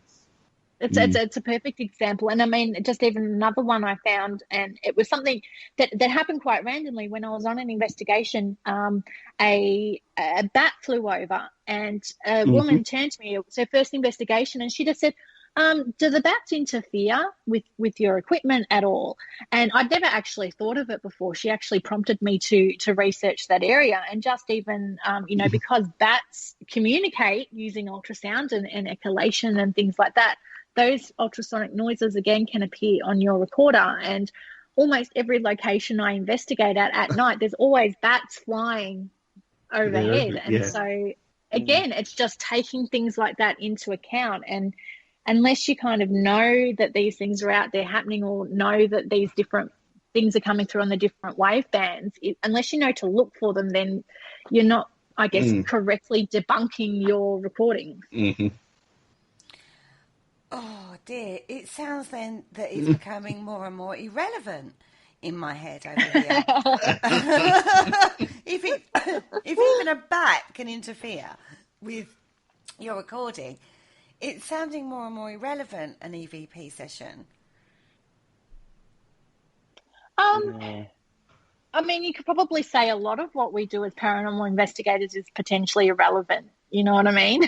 Speaker 7: It's a perfect example. And I mean, just even another one I found, and it was something that happened quite randomly when I was on an investigation. A bat flew over, and a woman turned to me. It was her first investigation, and she just said, do the bats interfere with your equipment at all? And I'd never actually thought of it before. She actually prompted me to research that area, and just even, you know, because bats communicate using ultrasound and echolation and things like that, those ultrasonic noises, again, can appear on your recorder. And almost every location I investigate at night, there's always bats flying overhead. And so, again, it's just taking things like that into account. And unless you kind of know that these things are out there happening, or know that these different things are coming through on the different wave bands, unless you know to look for them, then you're not, I guess, correctly debunking your recordings.
Speaker 5: Oh dear, it sounds then that it's becoming more and more irrelevant. in my head over here. if even a bat can interfere with your recording, it's sounding more and more irrelevant, an EVP session.
Speaker 7: I mean, you could probably say a lot of what we do as paranormal investigators is potentially irrelevant. You know what I mean?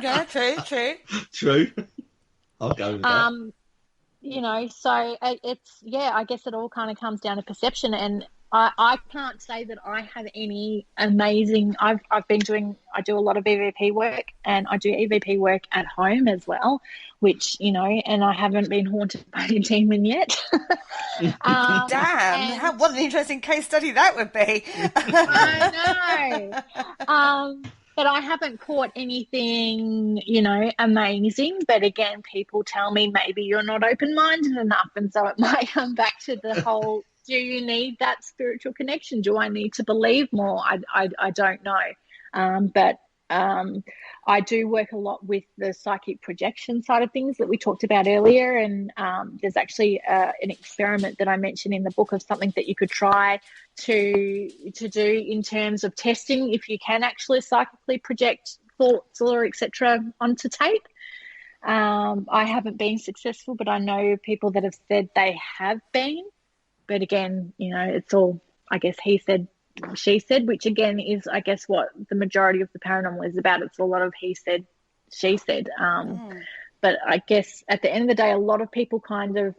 Speaker 5: Yeah, true.
Speaker 6: True. I'll go with that.
Speaker 7: You know, so it's, yeah, I guess it all kind of comes down to perception. And I can't say that I have any amazing, I do a lot of EVP work, and I do EVP work at home as well, which, you know, and I haven't been haunted by a demon yet.
Speaker 5: Damn, what an interesting case study that would be.
Speaker 7: I know. But I haven't caught anything, you know, amazing. But again, people tell me maybe you're not open-minded enough. And so it might come back to the whole, do you need that spiritual connection? Do I need to believe more? I don't know. But I do work a lot with the psychic projection side of things that we talked about earlier. And there's actually an experiment that I mentioned in the book of something that you could try to do in terms of testing if you can actually psychically project thoughts or etc. onto tape. I haven't been successful, but I know people that have said they have been. But again, you know, it's all, I guess, he said, she said, which again is, I guess, what the majority of the paranormal is about. It's a lot of he said, she said. But I guess at the end of the day, a lot of people kind of,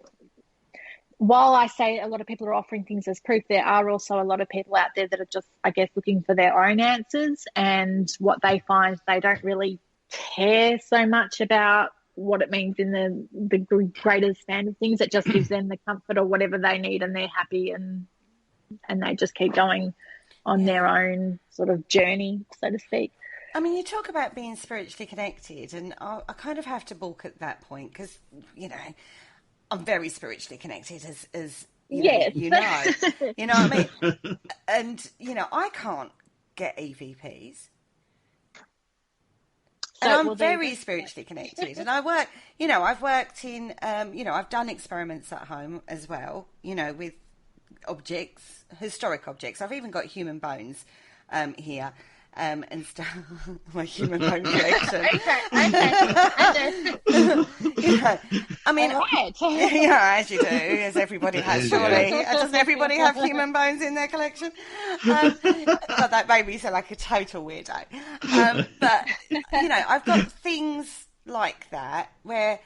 Speaker 7: while I say a lot of people are offering things as proof, there are also a lot of people out there that are just, I guess, looking for their own answers. And what they find, they don't really care so much about what it means in the greater span of things. It just gives them the comfort or whatever they need, and they're happy, and they just keep going on their own sort of journey, so to speak.
Speaker 5: I mean, you talk about being spiritually connected, and I kind of have to balk at that point because, you know, I'm very spiritually connected, as you know, you know what I mean? And, you know, I can't get EVPs. And I'm very spiritually connected. And I work, you know, I've worked in, you know, I've done experiments at home as well, you know, with objects, historic objects. I've even got human bones here. And stuff, my human bone collection.
Speaker 7: Okay.
Speaker 5: You know, I mean, yeah, as you do, as everybody has, surely. Doesn't everybody have human bones in their collection? God, that made me sound like a total weirdo. But, you know, I've got things like that where,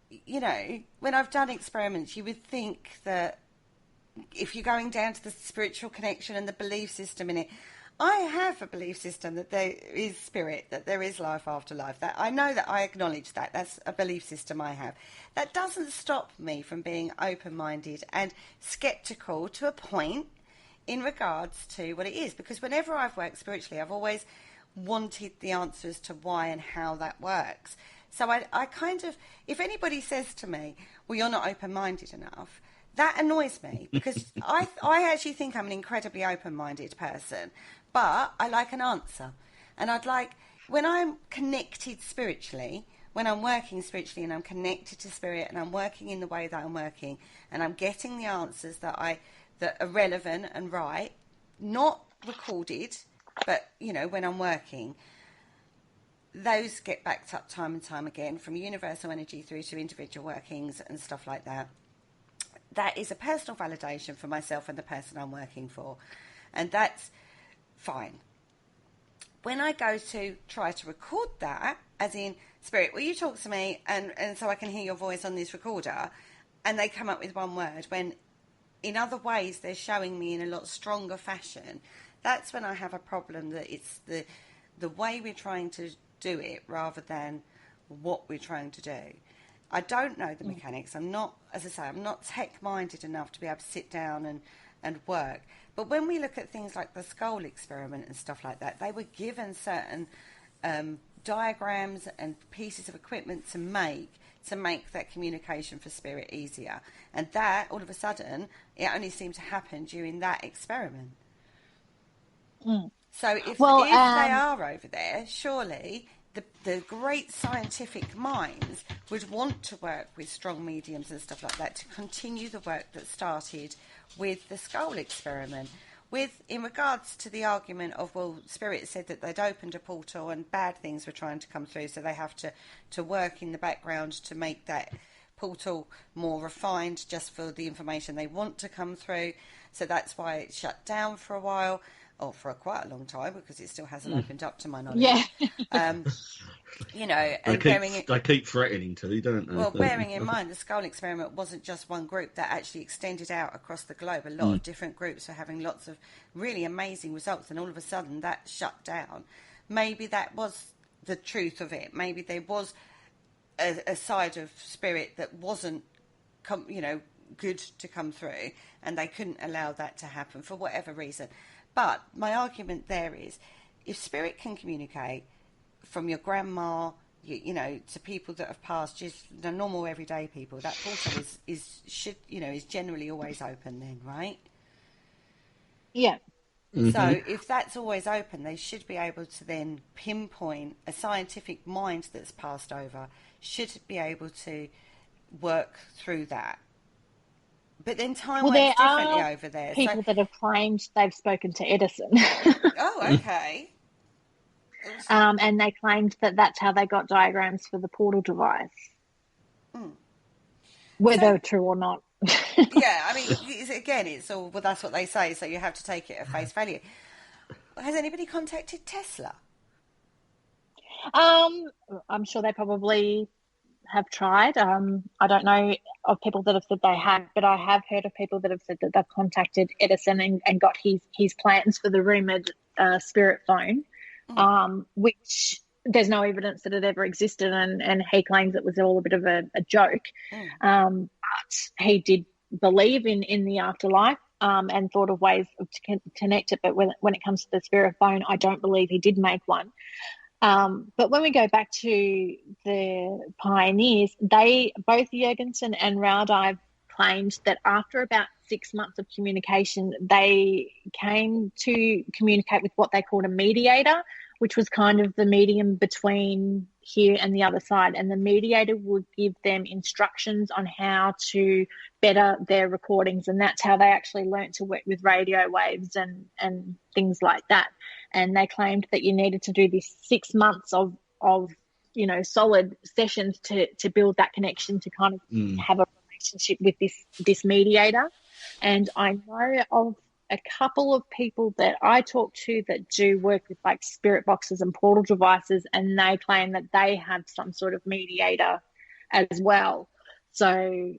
Speaker 5: you know, when I've done experiments, you would think that if you're going down to the spiritual connection and the belief system in it, I have a belief system that there is spirit, that there is life after life. That I know that I acknowledge that. That's a belief system I have. That doesn't stop me from being open-minded and sceptical to a point in regards to what it is. Because whenever I've worked spiritually, I've always wanted the answers to why and how that works. So I kind of, if anybody says to me, well, you're not open-minded enough, that annoys me because I actually think I'm an incredibly open-minded person. But I like an answer. And I'd like, when I'm connected spiritually, when I'm working spiritually and I'm connected to spirit and I'm working in the way that I'm working and I'm getting the answers that are relevant and right, not recorded, but, you know, when I'm working, those get backed up time and time again from universal energy through to individual workings and stuff like that. That is a personal validation for myself and the person I'm working for. And that's fine. When I go to try to record that, as in, Spirit, will you talk to me and so I can hear your voice on this recorder, and they come up with one word, when in other ways they're showing me in a lot stronger fashion, that's when I have a problem, that it's the way we're trying to do it rather than what we're trying to do. I don't know the mechanics. I'm not, as I say, I'm not tech-minded enough to be able to sit down and work. But when we look at things like the skull experiment and stuff like that, they were given certain diagrams and pieces of equipment to make that communication for spirit easier. And that, all of a sudden, it only seemed to happen during that experiment. So if they are over there, surely the great scientific minds would want to work with strong mediums and stuff like that to continue the work that started with the skull experiment. In regards to the argument of, well, Spirit said that they'd opened a portal and bad things were trying to come through, so they have to work in the background to make that portal more refined just for the information they want to come through. So that's why it shut down for a while, or for quite a long time, because it still hasn't opened up to my knowledge.
Speaker 7: Yeah.
Speaker 5: You know, and
Speaker 6: they keep threatening to, don't they?
Speaker 5: Well, bearing in mind, the skull experiment wasn't just one group, that actually extended out across the globe. A lot of different groups were having lots of really amazing results, and all of a sudden that shut down. Maybe that was the truth of it. Maybe there was a side of Spirit that wasn't, good to come through, and they couldn't allow that to happen for whatever reason. But my argument there is, if Spirit can communicate from your grandma, to people that have passed, just the normal everyday people, that portal is generally always open then, right?
Speaker 7: Yeah.
Speaker 6: Mm-hmm.
Speaker 5: So if that's always open, they should be able to then pinpoint a scientific mind that's passed over, should be able to work through that. But then time works differently over there.
Speaker 7: People that have claimed they've spoken to Edison.
Speaker 5: Oh, okay.
Speaker 7: And they claimed that that's how they got diagrams for the portal device. Whether true or not.
Speaker 5: Yeah, I mean, it's all, well, that's what they say, so you have to take it at face value. Has anybody contacted Tesla?
Speaker 7: I'm sure they probably have tried. I don't know of people that have said they have, but I have heard of people that have said that they've contacted Edison and got his plans for the rumoured Spirit phone, which there's no evidence that it ever existed, and he claims it was all a bit of a joke. But he did believe in the afterlife and thought of ways to connect it. But when it comes to the Spirit phone, I don't believe he did make one. But when we go back to the pioneers, both Jurgensen and Raudive claimed that after about 6 months of communication, they came to communicate with what they called a mediator, which was kind of the medium between here and the other side. And the mediator would give them instructions on how to better their recordings. And that's how they actually learnt to work with radio waves and things like that. And they claimed that you needed to do this 6 months of solid sessions to build that connection, to kind of have a relationship with this mediator. And I know of a couple of people that I talk to that do work with like spirit boxes and portal devices, and they claim that they have some sort of mediator as well. So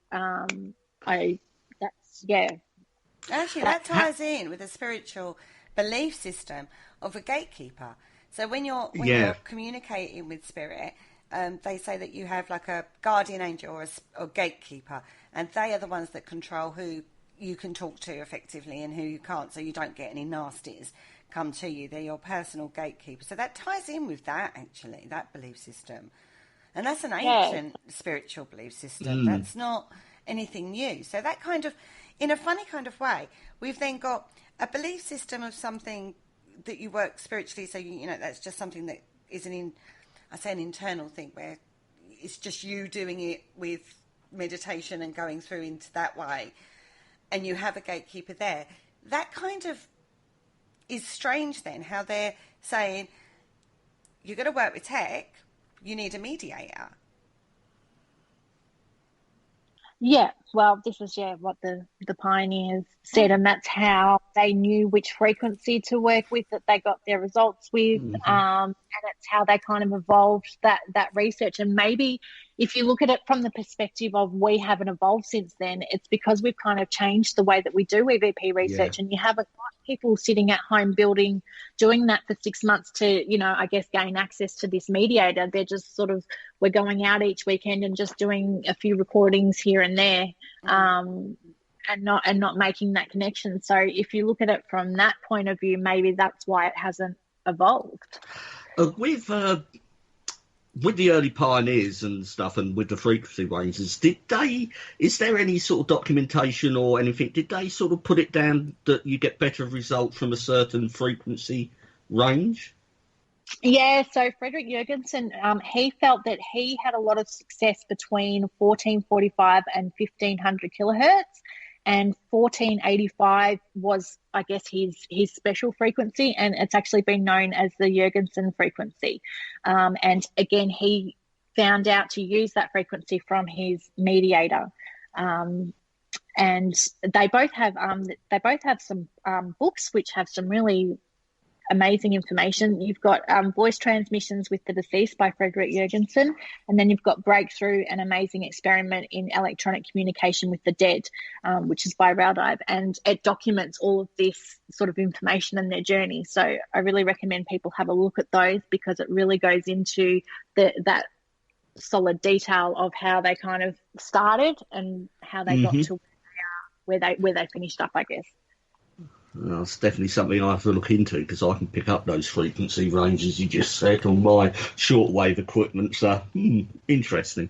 Speaker 7: Actually,
Speaker 5: that ties in with a spiritual belief system of a gatekeeper. So when you're communicating with spirit, they say that you have like a guardian angel or a gatekeeper, and they are the ones that control who you can talk to effectively and who you can't, so you don't get any nasties come to you. They're your personal gatekeeper. So that ties in with that, actually, that belief system. And that's an ancient spiritual belief system. That's not anything new. So that kind of, in a funny kind of way, we've then got a belief system of something that you work spiritually, so that's just something that is an internal thing, where it's just you doing it with meditation and going through into that way, and you have a gatekeeper there. That kind of is strange then, how they're saying you're going to work with tech, you need a mediator.
Speaker 7: Yeah, well, this was what the pioneers said, and that's how they knew which frequency to work with, that they got their results with, and it's how they kind of evolved that research. And maybe if you look at it from the perspective of we haven't evolved since then, it's because we've kind of changed the way that we do EVP research, and you haven't got people sitting at home doing that for 6 months to, gain access to this mediator. They're just sort of, we're going out each weekend and just doing a few recordings here and there, and not making that connection. So if you look at it from that point of view, maybe that's why it hasn't evolved.
Speaker 6: With the early pioneers and stuff, and with the frequency ranges, is there any sort of documentation or anything? Did they sort of put it down that you get better results from a certain frequency range?
Speaker 7: Yeah, so Frederick Jurgensen, he felt that he had a lot of success between 1445 and 1500 kilohertz, and 1485 was, I guess, his special frequency, and it's actually been known as the Jurgensen frequency. And again, he found out to use that frequency from his mediator. And they both have some books which have some really amazing information. You've got Voice Transmissions with the Deceased by Frederick Jurgensen, and then you've got Breakthrough, an amazing experiment in electronic communication with the dead, which is by Raudive, and it documents all of this sort of information and their journey. So I really recommend people have a look at those, because it really goes into that solid detail of how they kind of started and how they got to where they finished up, I guess.
Speaker 6: Well, it's definitely something I have to look into, because I can pick up those frequency ranges you just said on my shortwave equipment. So, interesting.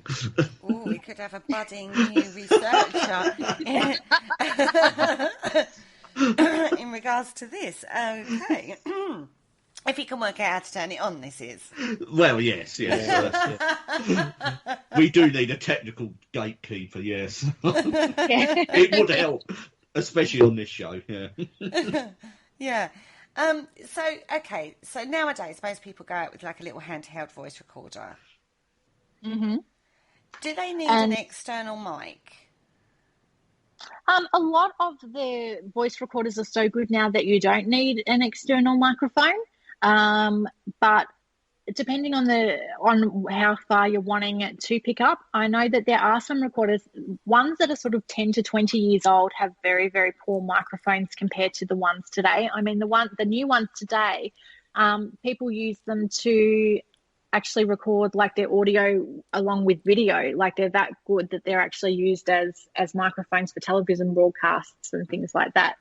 Speaker 5: Oh, we could have a budding new researcher in regards to this. Okay. If you can work out how to turn it on, this is.
Speaker 6: Well, yes. We do need a technical gatekeeper, yes. It would help. Especially on this show, yeah.
Speaker 5: Yeah. So nowadays, most people go out with like a little handheld voice recorder.
Speaker 7: Mm-hmm.
Speaker 5: Do they need an external mic?
Speaker 7: A lot of the voice recorders are so good now that you don't need an external microphone. But depending on how far you're wanting it to pick up, I know that there are some recorders, ones that are sort of 10 to 20 years old, have very, very poor microphones compared to the ones today. I mean, the new ones today, people use them to actually record like their audio along with video. Like they're that good that they're actually used as microphones for television broadcasts and things like that.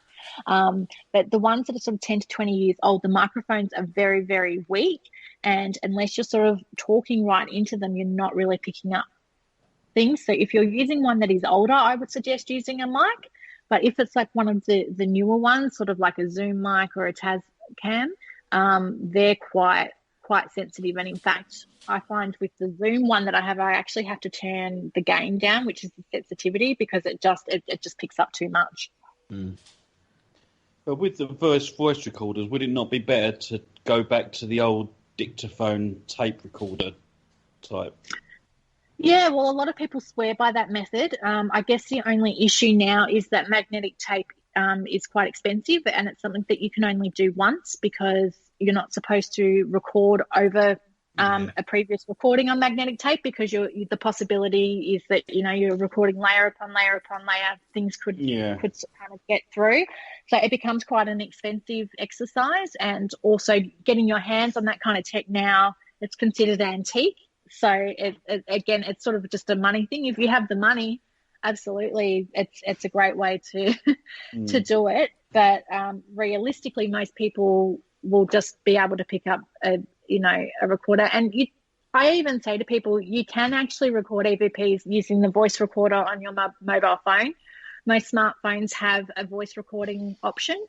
Speaker 7: But the ones that are sort of 10 to 20 years old, the microphones are very, very weak. And unless you're sort of talking right into them, you're not really picking up things. So if you're using one that is older, I would suggest using a mic. But if it's like one of the newer ones, sort of like a Zoom mic or a Tascam, they're quite sensitive. And in fact, I find with the Zoom one that I have, I actually have to turn the gain down, which is the sensitivity, because it just picks up too much.
Speaker 6: Mm.
Speaker 4: But with the voice recorders, would it not be better to go back to the old dictaphone tape recorder type?
Speaker 7: Yeah, well, a lot of people swear by that method. I guess the only issue now is that magnetic tape is quite expensive, and it's something that you can only do once, because you're not supposed to record over a previous recording on magnetic tape, because the possibility is that you're recording layer upon layer upon layer. Things could kind of get through, so it becomes quite an expensive exercise. And also getting your hands on that kind of tech now, it's considered antique. So it's sort of just a money thing. If you have the money, absolutely, it's a great way to to do it. But realistically, most people will just be able to pick up a recorder. And I even say to people, you can actually record EVPs using the voice recorder on your mobile phone. Most smartphones have a voice recording option,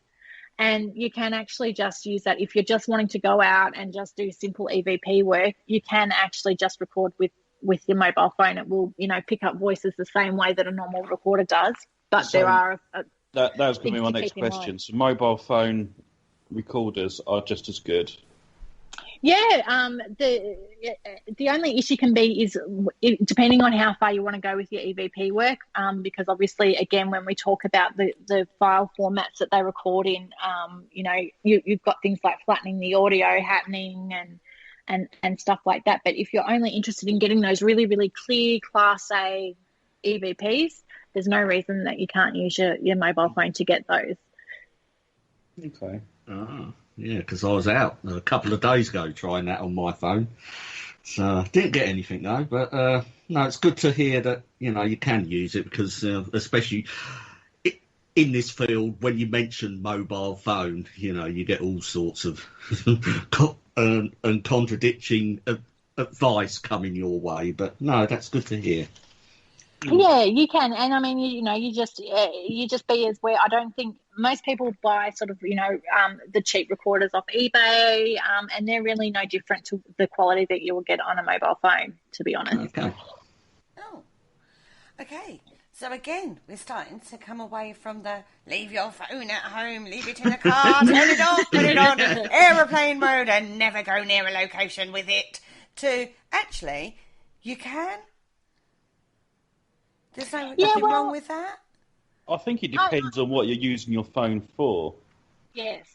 Speaker 7: and you can actually just use that. If you're just wanting to go out and just do simple EVP work, you can actually just record with your mobile phone. It will, pick up voices the same way that a normal recorder does. But so there are...
Speaker 4: that was going to be my next question. So mobile phone recorders are just as good?
Speaker 7: Yeah, the only issue can be is depending on how far you want to go with your EVP work, because obviously, again, when we talk about the file formats that they record in, you've got things like flattening the audio happening and stuff like that. But if you're only interested in getting those really, really clear Class A EVPs, there's no reason that you can't use your mobile phone to get those.
Speaker 4: Okay.
Speaker 6: Oh. Yeah, because I was out a couple of days ago trying that on my phone. So didn't get anything though. But no, it's good to hear that you can use it, because especially in this field, when you mention mobile phone, you get all sorts of and contradicting advice coming your way. But no, that's good to hear.
Speaker 7: Yeah, you can, and I mean, you just be as aware. I don't think most people buy sort of, the cheap recorders off eBay, and they're really no different to the quality that you will get on a mobile phone, to be honest.
Speaker 6: Okay.
Speaker 5: Oh, okay. So again, we're starting to come away from the leave your phone at home, leave it in the car, turn it off, put it on aeroplane mode, and never go near a location with it. To actually, you can. There's nothing wrong with that.
Speaker 4: I think it depends on what you're using your phone for.
Speaker 7: Yes,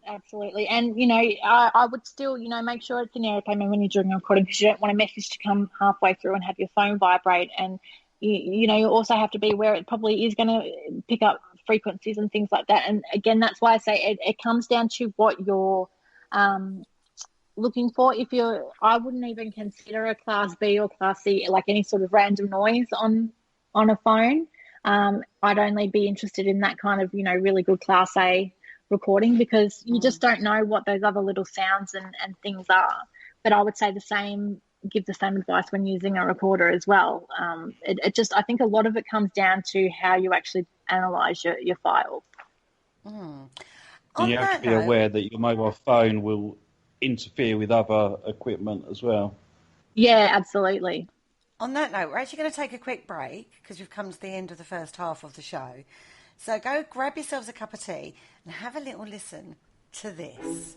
Speaker 7: absolutely. And, I would still, make sure it's in airplane mode when you're doing a recording, because you don't want a message to come halfway through and have your phone vibrate. And, you also have to be aware it probably is going to pick up frequencies and things like that. And, again, that's why I say it comes down to what you're looking for. I wouldn't even consider a Class B or Class C, like any sort of random noise on a phone. I'd only be interested in that kind of, really good Class A recording, because you just don't know what those other little sounds and things are. But I would say give the same advice when using a recorder as well. I think a lot of it comes down to how you actually analyse your files.
Speaker 4: You have to be aware that your mobile phone will interfere with other equipment as well.
Speaker 7: Yeah, absolutely.
Speaker 5: On that note, we're actually going to take a quick break because we've come to the end of the first half of the show. So go grab yourselves a cup of tea and have a little listen to this.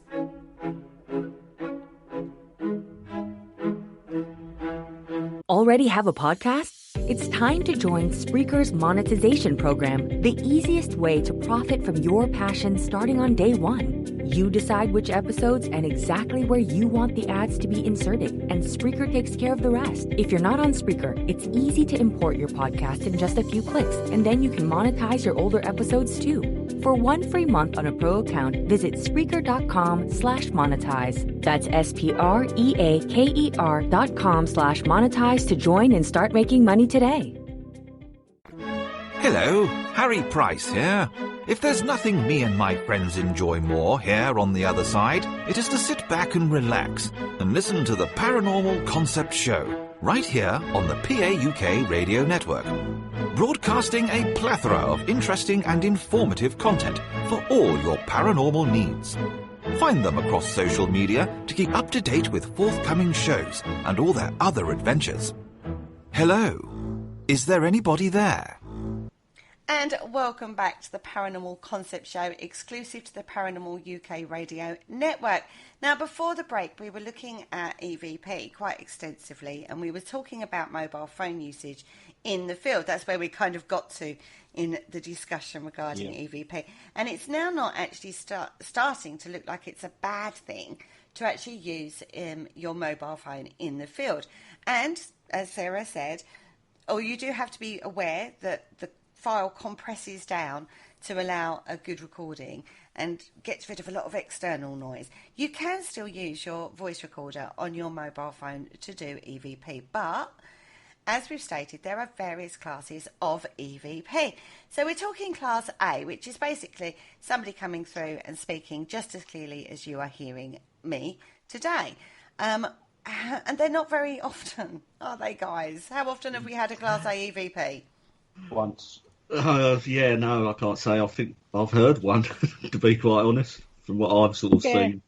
Speaker 3: Already have a podcast? It's time to join Spreaker's monetization program, the easiest way to profit from your passion starting on day one. You decide which episodes and exactly where you want the ads to be inserted, and Spreaker takes care of the rest. If you're not on Spreaker, it's easy to import your podcast in just a few clicks, and then you can monetize your older episodes too. For one free month on a pro account, visit Spreaker.com/monetize. That's SPREAKER.com/monetize to join and start making money today.
Speaker 8: Hello, Harry Price here. If there's nothing me and my friends enjoy more here on the other side, it is to sit back and relax and listen to the Paranormal Concept Show, right here on the PAUK Radio Network. Broadcasting a plethora of interesting and informative content for all your paranormal needs. Find them across social media to keep up to date with forthcoming shows and all their other adventures. Hello, is there anybody there?
Speaker 5: And welcome back to the Paranormal Concept Show, exclusive to the Paranormal UK Radio Network. Now, before the break, we were looking at EVP quite extensively, and we were talking about mobile phone usage in the field. That's where we kind of got to in the discussion regarding EVP. And it's now not actually starting to look like it's a bad thing to actually use your mobile phone in the field. And, as Sarah said, you do have to be aware that the file compresses down to allow a good recording and gets rid of a lot of external noise. You can still use your voice recorder on your mobile phone to do EVP, but as we've stated, there are various classes of EVP. So we're talking Class A, which is basically somebody coming through and speaking just as clearly as you are hearing me today. And they're not very often, are they, guys? How often have we had a Class A EVP?
Speaker 4: Once.
Speaker 6: No, I can't say. I think I've heard one, to be quite honest, from what I've sort of seen.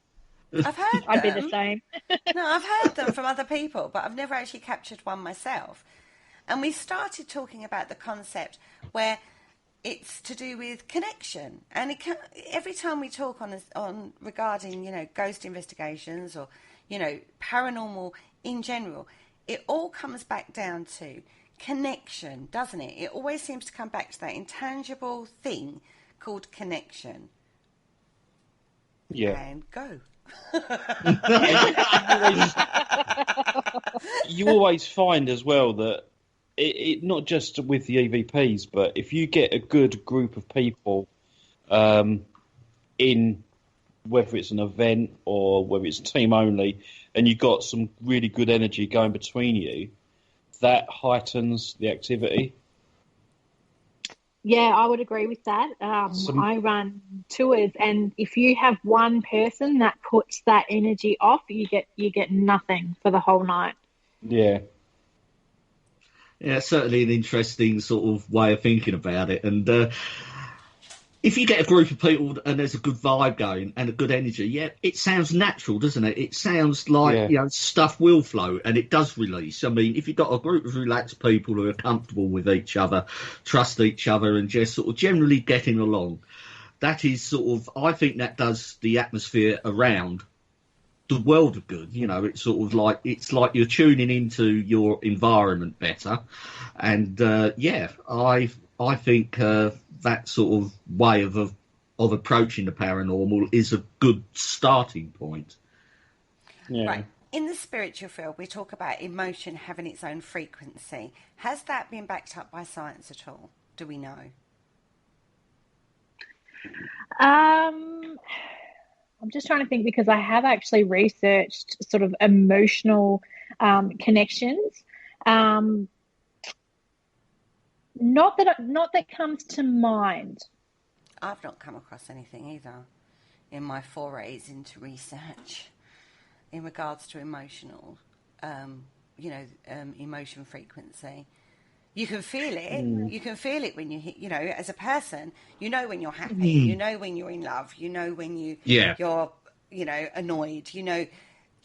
Speaker 5: I've heard them.
Speaker 7: I'd be the same.
Speaker 5: No, I've heard them from other people, but I've never actually captured one myself. And we started talking about the concept where it's to do with connection. And every time we talk on regarding, ghost investigations or, paranormal in general, it all comes back down to connection, doesn't it? It always seems to come back to that intangible thing called connection.
Speaker 4: Yeah.
Speaker 5: And go.
Speaker 4: You always find as well that it not just with the EVPs, but if you get a good group of people in, whether it's an event or whether it's team only, and you've got some really good energy going between you, that heightens the activity.
Speaker 7: Yeah, I would agree with that. I run tours, and if you have one person that puts that energy off, you get nothing for the whole night.
Speaker 4: Yeah.
Speaker 6: Yeah, certainly an interesting sort of way of thinking about it. And if you get a group of people and there's a good vibe going and a good energy, yeah, it sounds natural, doesn't it? It sounds like, stuff will flow and it does release. I mean, if you've got a group of relaxed people who are comfortable with each other, trust each other and just sort of generally getting along, that is sort of, I think that does the atmosphere around the world of good. It's sort of like, it's like you're tuning into your environment better. And I think that sort of way of approaching the paranormal is a good starting point.
Speaker 4: Yeah.
Speaker 5: Right. In the spiritual field, we talk about emotion having its own frequency. Has that been backed up by science at all? Do we know?
Speaker 7: I'm just trying to think, because I have actually researched sort of emotional connections. Not that comes to mind.
Speaker 5: I've not come across anything either in my forays into research in regards to emotional, emotion frequency. You can feel it. You can feel it when you hit, as a person, when you're happy, when you're in love, when you're, annoyed,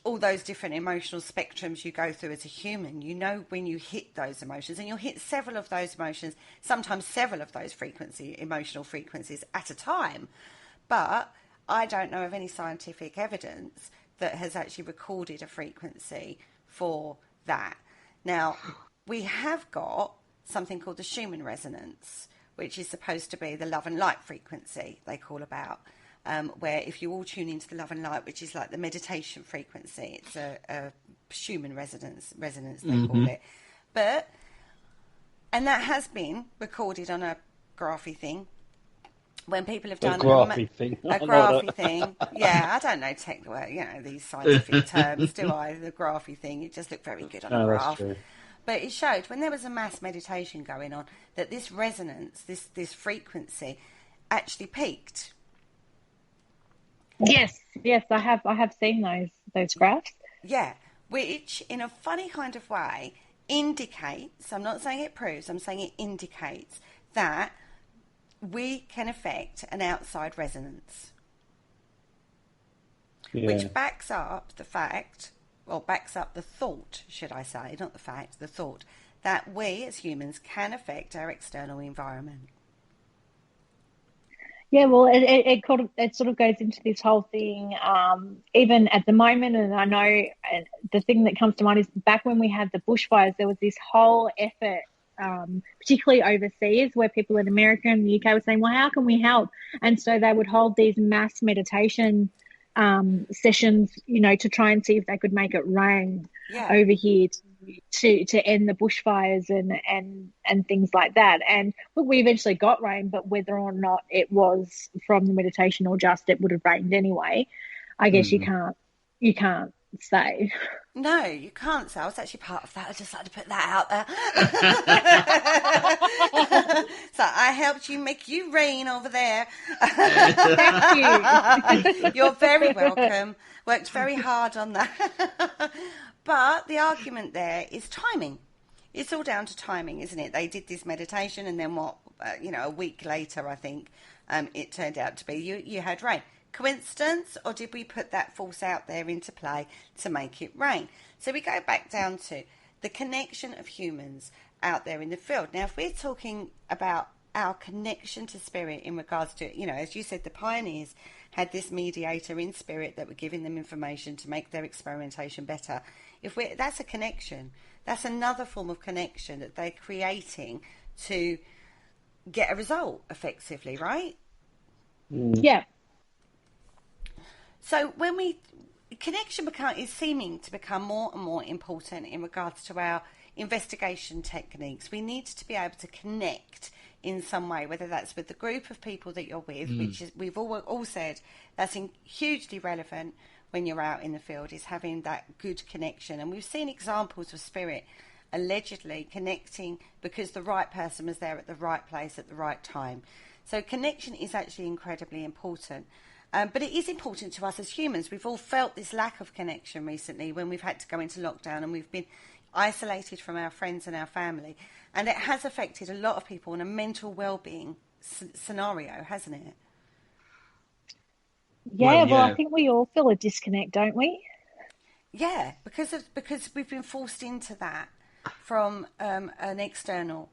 Speaker 5: all those different emotional spectrums you go through as a human. When you hit those emotions, and you'll hit several of those emotions, sometimes several of those emotional frequencies at a time. But I don't know of any scientific evidence that has actually recorded a frequency for that. Now, we have got something called the Schumann resonance, which is supposed to be the love and light frequency they call about, where if you all tune into the love and light, which is like the meditation frequency, it's a Schumann resonance they call it. And that has been recorded on a graphy thing. When people have done
Speaker 4: a graphy thing.
Speaker 5: Yeah, I don't know these scientific terms, do I? The graphy thing, it just looked very good on a graph.
Speaker 4: That's true.
Speaker 5: But it showed when there was a mass meditation going on that this resonance, this frequency, actually peaked.
Speaker 7: Yes, I have seen those graphs.
Speaker 5: Yeah, which in a funny kind of way indicates, I'm not saying it proves, I'm saying it indicates that we can affect an outside resonance, which backs up the fact, or backs up the thought, should I say, not the fact, the thought, that we as humans can affect our external environment.
Speaker 7: Yeah, well, it sort of goes into this whole thing, even at the moment, and I know the thing that comes to mind is back when we had the bushfires, there was this whole effort, particularly overseas, where people in America and the UK were saying, well, how can we help? And so they would hold these mass meditation sessions, to try and see if they could make it rain over here to end the bushfires and things like that. And look, we eventually got rain, but whether or not it was from the meditation or just it would have rained anyway, I guess you can't say.
Speaker 5: No, you can't say. I was actually part of that. I just like to put that out there. So I helped make you rain over there.
Speaker 7: Thank you.
Speaker 5: You're very welcome. Worked very hard on that. But the argument there is timing. It's all down to timing, isn't it? They did this meditation, and then a week later, I think, it turned out to be you had rain. Coincidence, or did we put that force out there into play to make it rain? So we go back down to the connection of humans out there in the field. Now, if we're talking about our connection to spirit in regards to, as you said, the pioneers had this mediator in spirit that were giving them information to make their experimentation better. That's a connection. That's another form of connection that they're creating to get a result effectively, right?
Speaker 7: Yeah.
Speaker 5: So connection is seeming to become more and more important in regards to our investigation techniques. We need to be able to connect in some way, whether that's with the group of people that you're with, which is, we've all said that's hugely relevant when you're out in the field, is having that good connection. And we've seen examples of spirit allegedly connecting because the right person was there at the right place at the right time. So connection is actually incredibly important. But it is important to us as humans. We've all felt this lack of connection recently when we've had to go into lockdown, and we've been isolated from our friends and our family. And it has affected a lot of people in a mental well-being scenario, hasn't it?
Speaker 7: Yeah, well, I think we all feel a disconnect, don't we?
Speaker 5: Yeah, because we've been forced into that from an external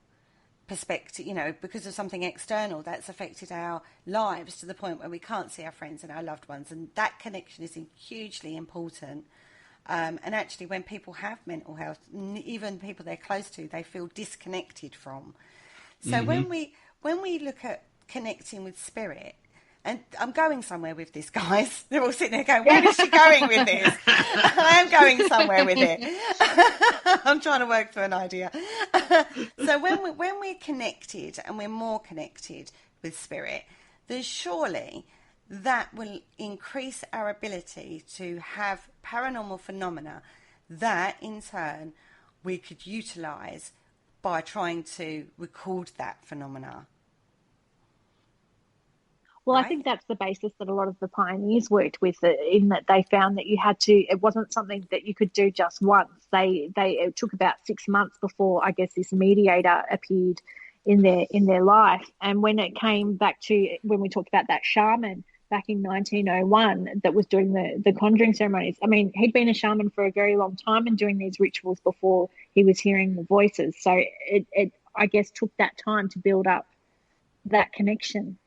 Speaker 5: perspective, because of something external that's affected our lives to the point where we can't see our friends and our loved ones, and that connection is hugely important. And actually, when people have mental health, even people they're close to, they feel disconnected from. So when we look at connecting with spirit, and I'm going somewhere with this, guys. They're all sitting there going, where is she going with this? I am going somewhere with it. I'm trying to work through an idea. So when we're connected and we're more connected with spirit, then surely that will increase our ability to have paranormal phenomena that, in turn, we could utilise by trying to record that phenomena.
Speaker 7: Well,
Speaker 5: Right?
Speaker 7: I think that's the basis that a lot of the pioneers worked with, in that they found that you had to, it wasn't something that you could do just once. It took about 6 months before, I guess, this mediator appeared in their life. And when it came back to, when we talked about that shaman back in 1901 that was doing the conjuring ceremonies, I mean, he'd been a shaman for a very long time and doing these rituals before he was hearing the voices. So it I guess, took that time to build up that connection.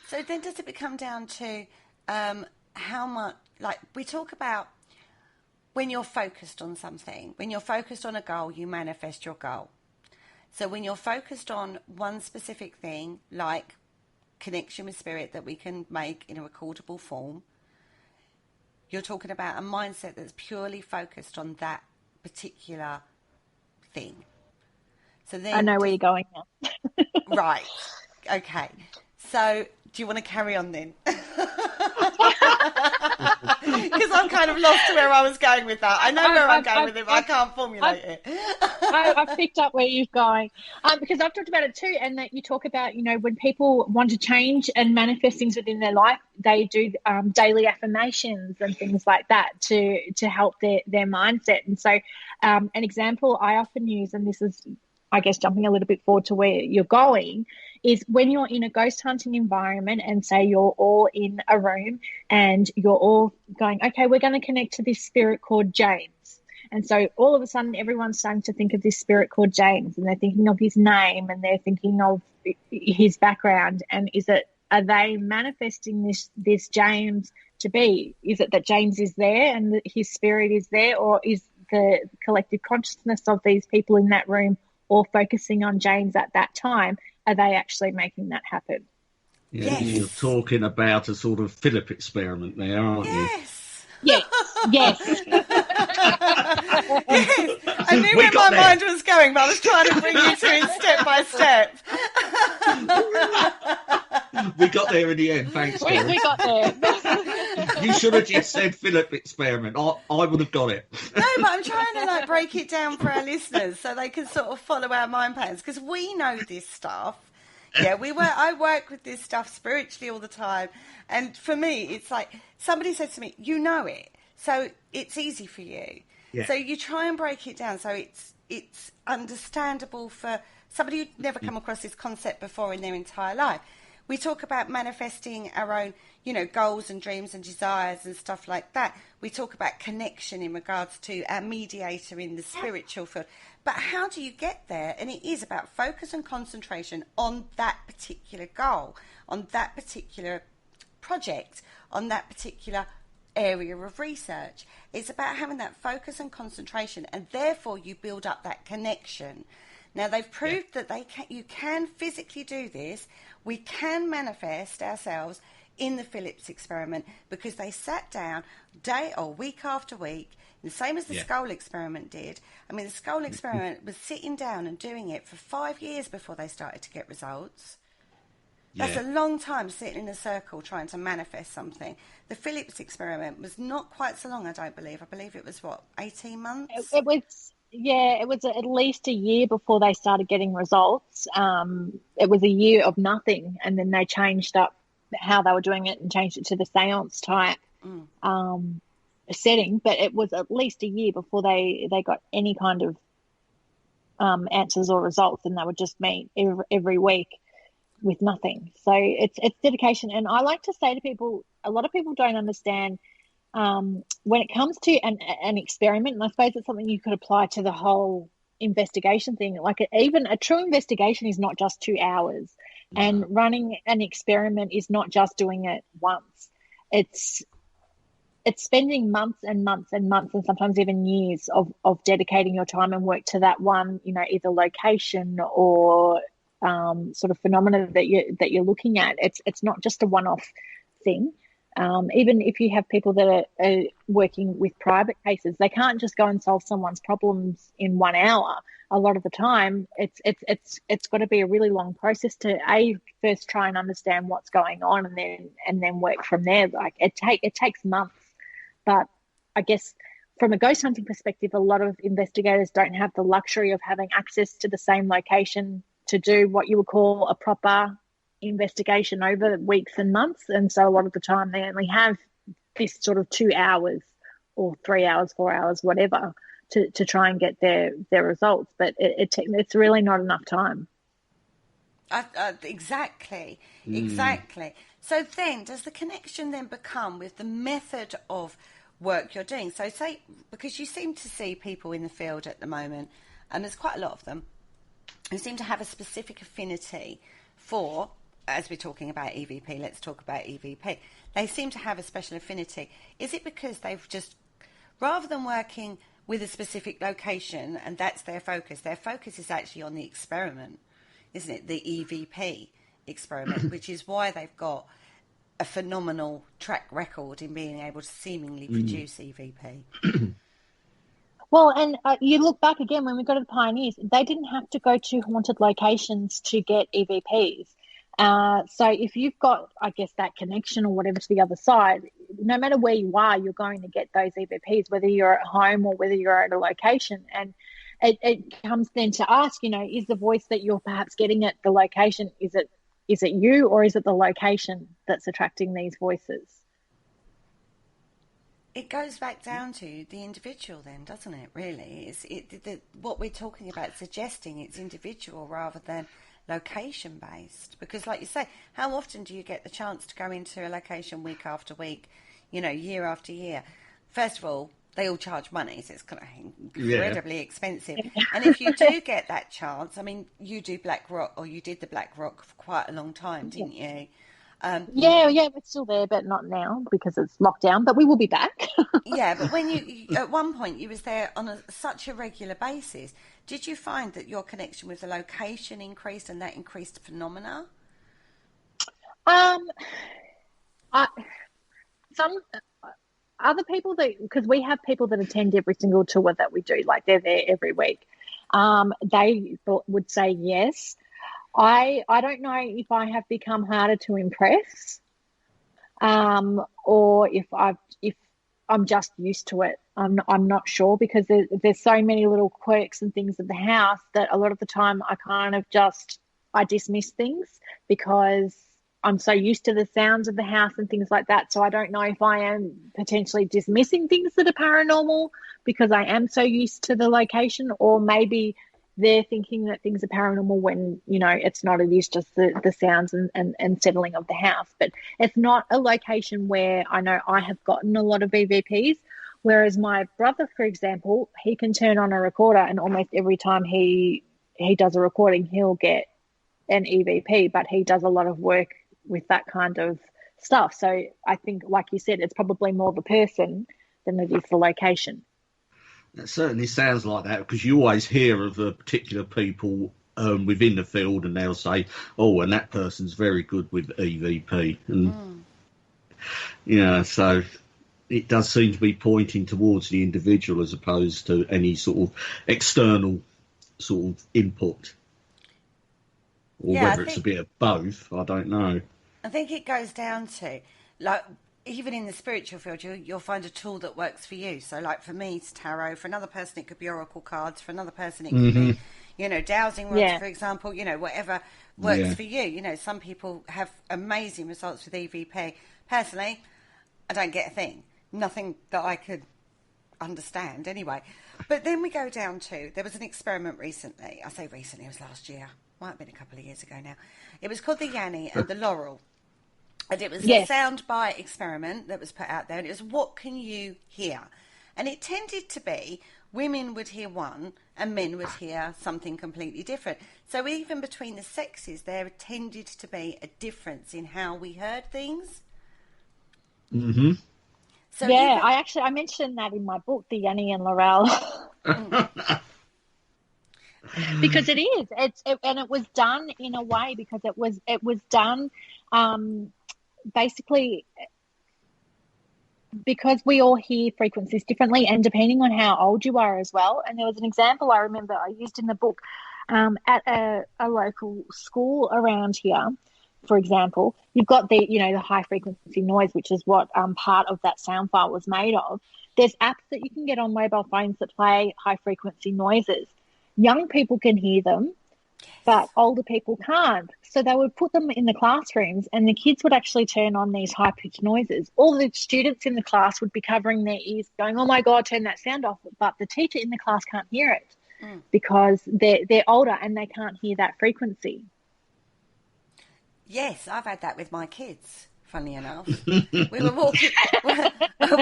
Speaker 5: So then does it become down to how much, like we talk about when you're focused on something, when you're focused on a goal, you manifest your goal. So when you're focused on one specific thing, like connection with spirit that we can make in a recordable form, you're talking about a mindset that's purely focused on that particular thing. So then
Speaker 7: I know where you're going now.
Speaker 5: Right. Okay. So do you want to carry on then? Because I'm kind of lost to where I was going with that. I know where I'm going with it, but I can't formulate it.
Speaker 7: I've picked up where you're going, because I've talked about it too, and that you talk about, when people want to change and manifest things within their life, they do daily affirmations and things like that to help their mindset. And so an example I often use, and this is, I guess, jumping a little bit forward to where you're going, is when you're in a ghost hunting environment and say you're all in a room and you're all going, okay, we're going to connect to this spirit called James. And so all of a sudden everyone's starting to think of this spirit called James, and they're thinking of his name and they're thinking of his background. And are they manifesting this James to be? Is it that James is there and that his spirit is there, or is the collective consciousness of these people in that room all focusing on James at that time? Are they actually making that happen?
Speaker 6: Yeah,
Speaker 5: Yes.
Speaker 6: You're talking about a sort of Philip experiment there, aren't you?
Speaker 5: Yes.
Speaker 7: Yes.
Speaker 5: Yes. I knew where my mind was going, but I was trying to bring you to it step by step.
Speaker 6: We got there in the end, thanks, Karen.
Speaker 7: We got there.
Speaker 6: You should have just said Philip experiment. I would have got it.
Speaker 5: No, but I'm trying to break it down for our listeners so they can sort of follow our mind patterns, because we know this stuff. Yeah, I work with this stuff spiritually all the time, and for me, it's like somebody said to me, "You know it, so it's easy for you." Yeah. So you try and break it down so it's understandable for somebody who'd never come across this concept before in their entire life. We talk about manifesting our own, goals and dreams and desires and stuff like that. We talk about connection in regards to our mediator in the spiritual field. But how do you get there? And it is about focus and concentration on that particular goal, on that particular project, on that particular area of research. It's about having that focus and concentration, and therefore you build up that connection. Now, they've proved that you can physically do this. We can manifest ourselves in the Phillips experiment, because they sat down day or week after week, the same as the skull experiment did. I mean, the skull experiment was sitting down and doing it for 5 years before they started to get results. That's a long time sitting in a circle trying to manifest something. The Phillips experiment was not quite so long, I don't believe. I believe it was, 18 months?
Speaker 7: It was at least a year before they started getting results. It was a year of nothing, and then they changed up how they were doing it and changed it to the seance type. setting, but it was at least a year before they got any kind of answers or results, and they would just meet every week with nothing. So it's dedication. And I like to say to people, a lot of people don't understand when it comes to an experiment, and I suppose it's something you could apply to the whole investigation thing. Like even a true investigation is not just 2 hours, and running an experiment is not just doing it once. It's spending months and months and months, and sometimes even years of dedicating your time and work to that one, either location or sort of phenomena that you're looking at. It's not just a one-off thing. Even if you have people that are working with private cases, they can't just go and solve someone's problems in 1 hour. A lot of the time, it's got to be a really long process to first try and understand what's going on, and then work from there. Like it takes months. But I guess from a ghost hunting perspective, a lot of investigators don't have the luxury of having access to the same location to do what you would call a proper investigation over weeks and months. And so a lot of the time they only have this sort of 2 hours or 3 hours, 4 hours, whatever, to try and get their results. But it's really not enough time.
Speaker 5: Exactly. So then does the connection then become with the method of work you're doing? So say, because you seem to see people in the field at the moment, and there's quite a lot of them, who seem to have a specific affinity for, as we're talking about EVP, let's talk about EVP. They seem to have a special affinity. Is it because they've just, rather than working with a specific location and that's their focus is actually on the experiment, isn't it? The EVP experiment, which is why they've got a phenomenal track record in being able to seemingly produce EVP.
Speaker 7: Well, and you look back again, when we go to the pioneers, they didn't have to go to haunted locations to get EVPs. So if you've got, I guess, that connection or whatever to the other side, no matter where you are, you're going to get those EVPs, whether you're at home or whether you're at a location. And it comes then to ask, is the voice that you're perhaps getting at the location, is it you, or is it the location that's attracting these voices?
Speaker 5: It goes back down to the individual then, doesn't it, really? What we're talking about suggesting it's individual rather than location-based. Because like you say, how often do you get the chance to go into a location week after week, year after year? First of all, they all charge money, so it's kind of incredibly expensive. And if you do get that chance, I mean, you do Black Rock, or you did the Black Rock for quite a long time, didn't you?
Speaker 7: Yeah, it's still there, but not now because it's locked down, but we will be back.
Speaker 5: Yeah, but when you at one point you was there on such a regular basis, did you find that your connection with the location increased and that increased phenomena?
Speaker 7: Some other people because we have people that attend every single tour that we do, like they're there every week. They would say yes. I don't know if I have become harder to impress, or if I'm just used to it. I'm not sure, because there's so many little quirks and things of the house that a lot of the time I kind of I dismiss things because I'm so used to the sounds of the house and things like that. So I don't know if I am potentially dismissing things that are paranormal because I am so used to the location, or maybe they're thinking that things are paranormal when, it's not. It is just the sounds and settling of the house. But it's not a location where I know I have gotten a lot of EVPs, whereas my brother, for example, he can turn on a recorder and almost every time he does a recording, he'll get an EVP, but he does a lot of work with that kind of stuff. So I think, like you said, it's probably more the person than it is the location.
Speaker 6: It certainly sounds like that, because you always hear of particular people within the field, and they'll say, "Oh, and that person's very good with EVP," and so it does seem to be pointing towards the individual as opposed to any sort of external sort of input, or whether it's a bit of both. I don't know.
Speaker 5: I think it goes down to, like, even in the spiritual field, you'll find a tool that works for you. So, like, for me, it's tarot. For another person, it could be oracle cards. For another person, it could be, dowsing rods, for example. Whatever works for you. Some people have amazing results with EVP. Personally, I don't get a thing. Nothing that I could understand anyway. But then we go down to, there was an experiment recently. I say recently, it was last year. Might have been a couple of years ago now. It was called the Yanny and the Laurel. And it was a soundbite experiment that was put out there. And it was, what can you hear? And it tended to be women would hear one and men would hear something completely different. So even between the sexes, there tended to be a difference in how we heard things.
Speaker 6: Mm-hmm.
Speaker 7: So I mentioned that in my book, The Yanny and Laurel. Because it is. And it was done in a way because it was done basically because we all hear frequencies differently and depending on how old you are as well. And there was an example I remember I used in the book at a local school around here. For example, you've got the high frequency noise, which is what part of that sound file was made of. There's apps that you can get on mobile phones that play high frequency noises. Young people can hear them, but older people can't. So they would put them in the classrooms and the kids would actually turn on these high-pitched noises. All the students in the class would be covering their ears going, oh, my God, turn that sound off. But the teacher in the class can't hear it because they're older and they can't hear that frequency.
Speaker 5: Yes, I've had that with my kids, funnily enough. We were walking,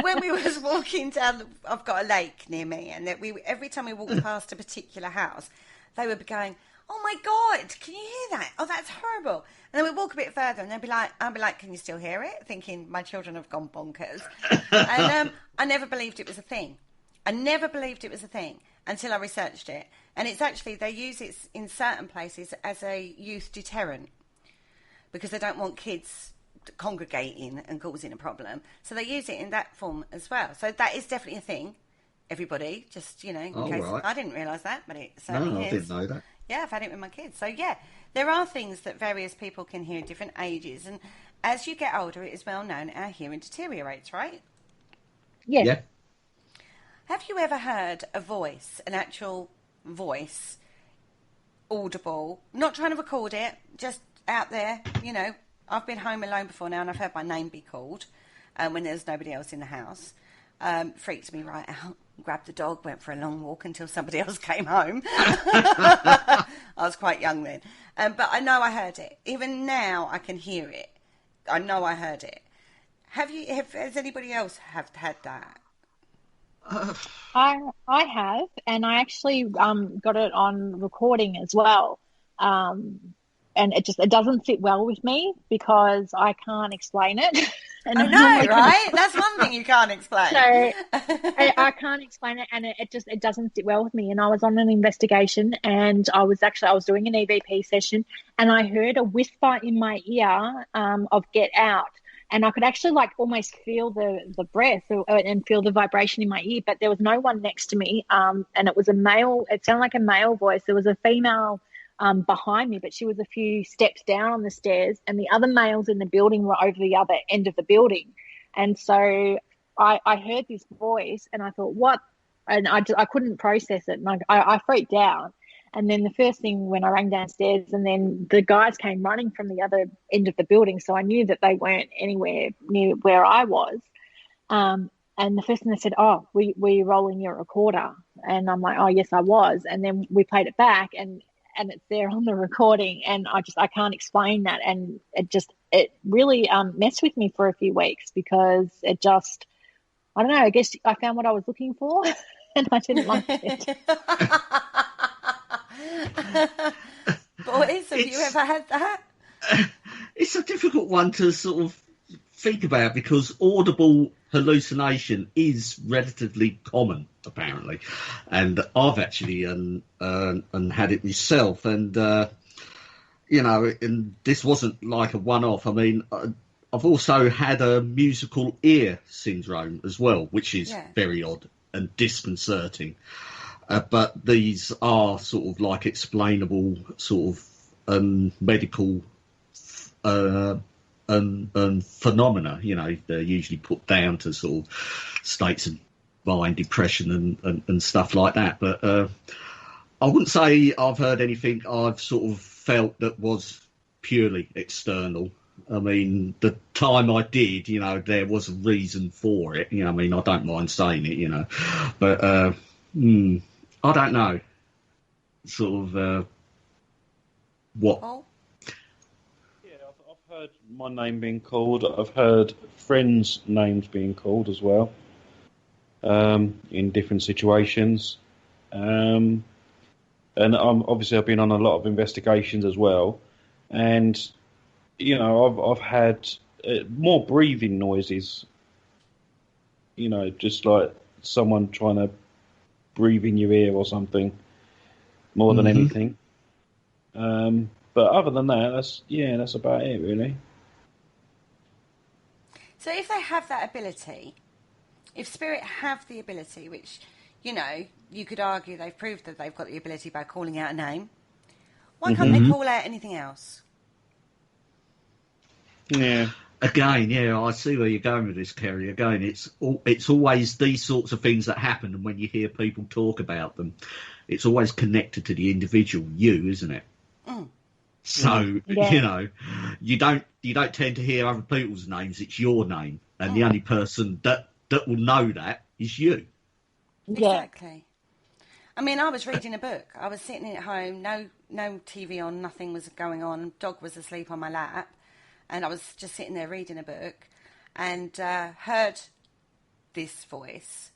Speaker 5: when we was walking down, I've got a lake near me, and every time we walked past a particular house, they would be going, oh my God, can you hear that? Oh, that's horrible. And then we'd walk a bit further and I'd be like, can you still hear it? Thinking my children have gone bonkers. And I never believed it was a thing. I never believed it was a thing until I researched it. And it's actually, they use it in certain places as a youth deterrent because they don't want kids congregating and causing a problem. So they use it in that form as well. So that is definitely a thing, everybody, just, in case. Right. I didn't realise that, but it certainly is.
Speaker 6: I didn't know that.
Speaker 5: Yeah, I've had it with my kids. So, yeah, there are things that various people can hear at different ages. And as you get older, it is well known our hearing deteriorates, right?
Speaker 7: Yes. Yeah.
Speaker 5: Have you ever heard a voice, an actual voice, audible, not trying to record it, just out there, I've been home alone before now and I've heard my name be called when there's nobody else in the house. Freaked me right out. Grabbed the dog, went for a long walk until somebody else came home. I was quite young then. But I know I heard it. Even now I can hear it. I know I heard it. Has anybody else had that?
Speaker 7: I have, and I actually got it on recording as well. And it doesn't sit well with me because I can't explain it. And
Speaker 5: I know, right? That's one thing you can't explain.
Speaker 7: So I can't explain it, and it doesn't sit well with me. And I was on an investigation, and I was doing an EVP session, and I heard a whisper in my ear of "get out," and I could actually almost feel the breath and feel the vibration in my ear, but there was no one next to me, and it was a male. It sounded like a male voice. There was a female behind me, but she was a few steps down on the stairs, and the other males in the building were over the other end of the building. And so I heard this voice and I thought, what? And I couldn't process it, and I freaked out. And then the first thing, when I rang downstairs, and then the guys came running from the other end of the building, so I knew that they weren't anywhere near where I was. And the first thing they said, oh, were you rolling your recorder? And I'm like, oh, yes, I was. And then we played it back, and it's there on the recording, and I can't explain that, and it really messed with me for a few weeks because I don't know, I guess I found what I was looking for and I didn't like it.
Speaker 5: Boys, have you ever had that?
Speaker 6: It's a difficult one to sort of think about because audible hallucination is relatively common, apparently, and I've actually and had it myself, and and this wasn't like a one-off. I mean, I've also had a musical ear syndrome as well, which is very odd and disconcerting. But these are sort of like explainable sort of medical and phenomena, they're usually put down to sort of states of mind, depression and stuff like that. But I wouldn't say I've heard anything I've sort of felt that was purely external. I mean, the time I did, there was a reason for it. I mean, I don't mind saying it, but I don't know. Sort of what?
Speaker 5: Paul?
Speaker 4: Yeah, I've heard my name being called. I've heard friends' names being called as well, in different situations. And obviously I've been on a lot of investigations as well, and I've had more breathing noises. Just like someone trying to breathe in your ear or something, more than anything. But other than that, that's about it, really.
Speaker 5: So if they have that ability, if spirit have the ability, which, you could argue they've proved that they've got the ability by calling out a name, why can't they call out anything else?
Speaker 4: Yeah.
Speaker 6: Again, I see where you're going with this, Kerry. Again, it's always these sorts of things that happen, and when you hear people talk about them, it's always connected to the individual, isn't it? So you don't tend to hear other people's names. It's your name, and the only person that will know that is you.
Speaker 5: Exactly. I mean, I was reading a book. I was sitting at home, no TV on, nothing was going on. Dog was asleep on my lap, and I was just sitting there reading a book, and heard this voice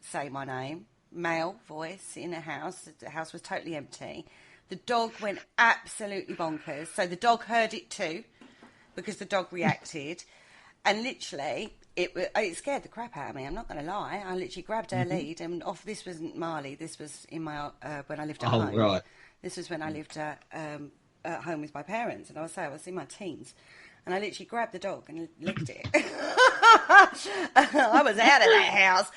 Speaker 5: say my name, male voice in a house. The house was totally empty. The dog went absolutely bonkers. So the dog heard it too, because the dog reacted, and literally it scared the crap out of me. I'm not going to lie. I literally grabbed her lead, and off. This wasn't Marley. This was in my when I lived at home.
Speaker 6: Right.
Speaker 5: This was when I lived at home with my parents, and I was in my teens, and I literally grabbed the dog and licked it. I was out of that house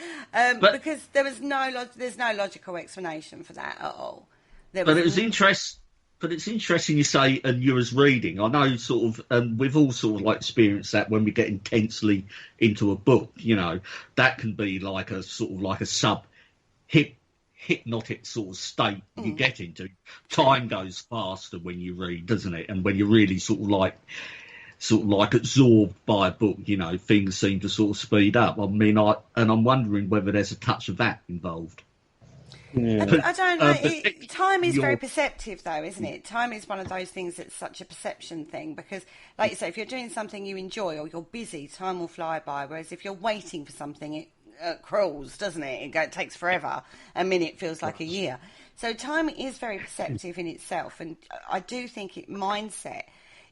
Speaker 5: because there's no logical explanation for that at all.
Speaker 6: But it's interesting you say, and you was reading. I know sort of, we've all sort of like experienced that when we get intensely into a book. That can be like a sort of like a hypnotic sort of state you get into. Time goes faster when you read, doesn't it? And when you're really sort of like absorbed by a book, things seem to sort of speed up. I mean, I'm wondering whether there's a touch of that involved.
Speaker 5: Yeah. I don't know. Time is very perceptive, though, isn't it? Time is one of those things that's such a perception thing, because, like you say, if you're doing something you enjoy or you're busy, time will fly by. Whereas if you're waiting for something, it crawls, doesn't it? It takes forever. A minute feels like a year. So time is very perceptive in itself, and I do think mindset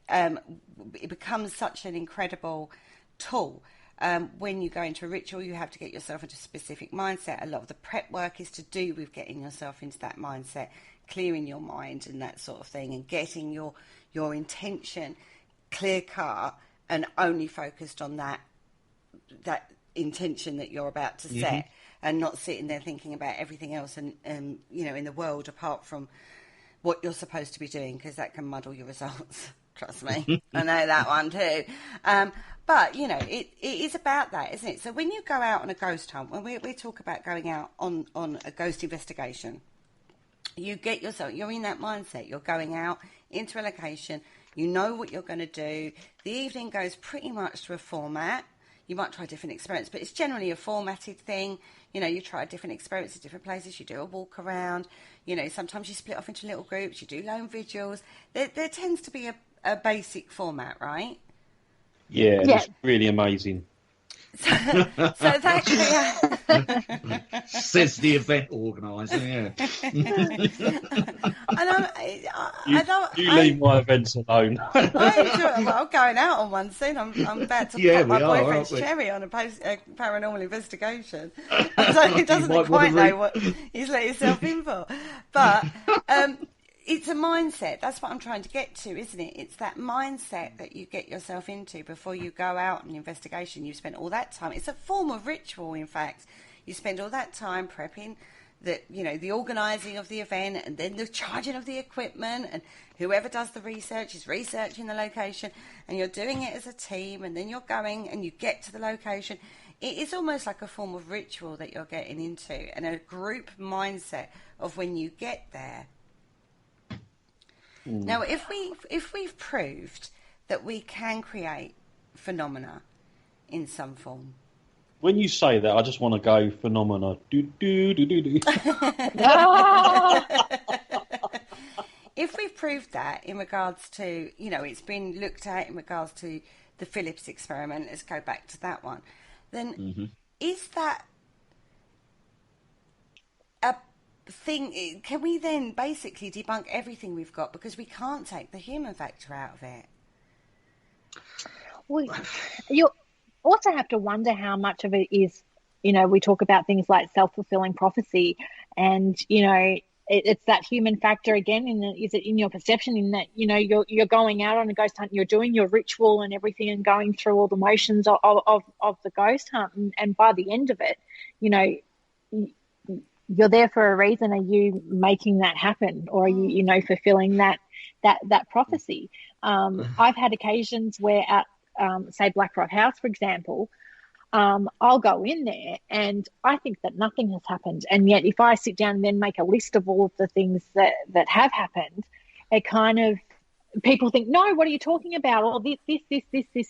Speaker 5: it becomes such an incredible tool. When you go into a ritual, you have to get yourself into a specific mindset. A lot of the prep work is to do with getting yourself into that mindset, clearing your mind and that sort of thing, and getting your intention clear cut and only focused on that intention that you're about to set, and not sitting there thinking about everything else and in the world apart from what you're supposed to be doing, because that can muddle your results. Trust me, I know that one too. But, it is about that, isn't it? So when you go out on a ghost hunt, when we talk about going out on a ghost investigation, you get yourself, you're in that mindset. You're going out into a location. You know what you're going to do. The evening goes pretty much to a format. You might try different experiments, but it's generally a formatted thing. You try different experiments at different places. You do a walk around. Sometimes you split off into little groups. You do lone vigils. There tends to be a basic format, right?
Speaker 4: Yeah, it's really amazing.
Speaker 5: So that
Speaker 6: says the event organizer.
Speaker 4: You leave my events alone.
Speaker 5: I'm going out on one soon. I'm about to pop my boyfriend's cherry on a paranormal investigation. So he doesn't quite know what he's let himself in for. But it's a mindset. That's what I'm trying to get to, isn't it? It's that mindset that you get yourself into before you go out on an investigation. You've spent all that time. It's a form of ritual, in fact. You spend all that time prepping, the organising of the event, and then the charging of the equipment, and whoever does the research is researching the location, and you're doing it as a team, and then you're going and you get to the location. It is almost like a form of ritual that you're getting into, and a group mindset of when you get there. Now, if we've proved that we can create phenomena in some form.
Speaker 4: When you say that, I just want to go phenomena. Do, do, do, do, do.
Speaker 5: If we've proved that in regards to, it's been looked at in regards to the Phillips experiment, let's go back to that one, then is that a thing? Can we then basically debunk everything we've got because we can't take the human factor out of it?
Speaker 7: Well, you also have to wonder how much of it is, we talk about things like self-fulfilling prophecy and, it's that human factor again. Is it in your perception in that, you're going out on a ghost hunt, you're doing your ritual and everything and going through all the motions of the ghost hunt. And by the end of it, you're there for a reason. Are you making that happen, or are you, fulfilling that prophecy? I've had occasions where at, say, Black Rock House, for example, I'll go in there and I think that nothing has happened. And yet if I sit down and then make a list of all of the things that have happened, it kind of, people think, no, what are you talking about? Or this,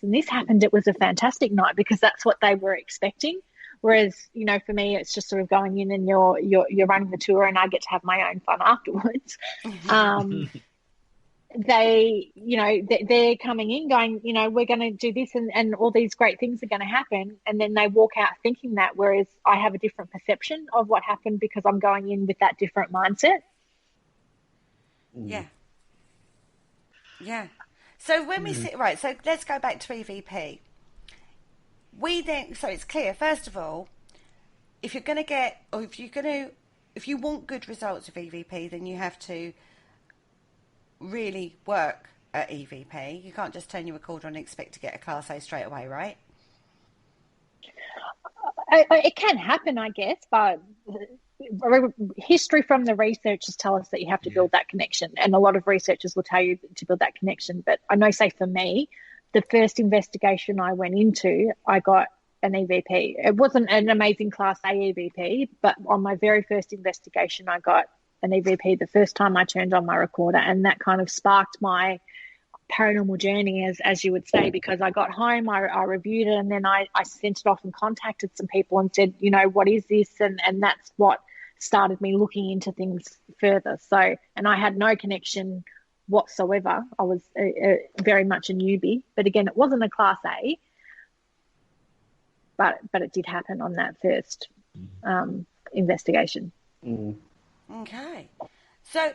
Speaker 7: and this happened. It was a fantastic night because that's what they were expecting. Whereas, for me, it's just sort of going in and you're running the tour and I get to have my own fun afterwards. They're coming in going, we're going to do this and all these great things are going to happen. And then they walk out thinking that, whereas I have a different perception of what happened because I'm going in with that different mindset.
Speaker 5: Yeah. Yeah. So when we sit, right, so let's go back to EVP. So it's clear, first of all, if you want good results of EVP, then you have to really work at EVP. You can't just turn your recorder on and expect to get a Class A straight away, right?
Speaker 7: It can happen, I guess, but history from the researchers tell us that you have to build that connection, and a lot of researchers will tell you to build that connection. But I know, say for me, the first investigation I went into, I got an EVP. It wasn't an amazing Class A EVP, but on my very first investigation, I got an EVP the first time I turned on my recorder, and that kind of sparked my paranormal journey, as you would say, because I got home, I reviewed it, and then I sent it off and contacted some people and said, what is this? And that's what started me looking into things further. So, and I had no connection whatsoever. I was very much a newbie, but again, it wasn't a Class A, but it did happen on that first investigation.
Speaker 5: Okay, so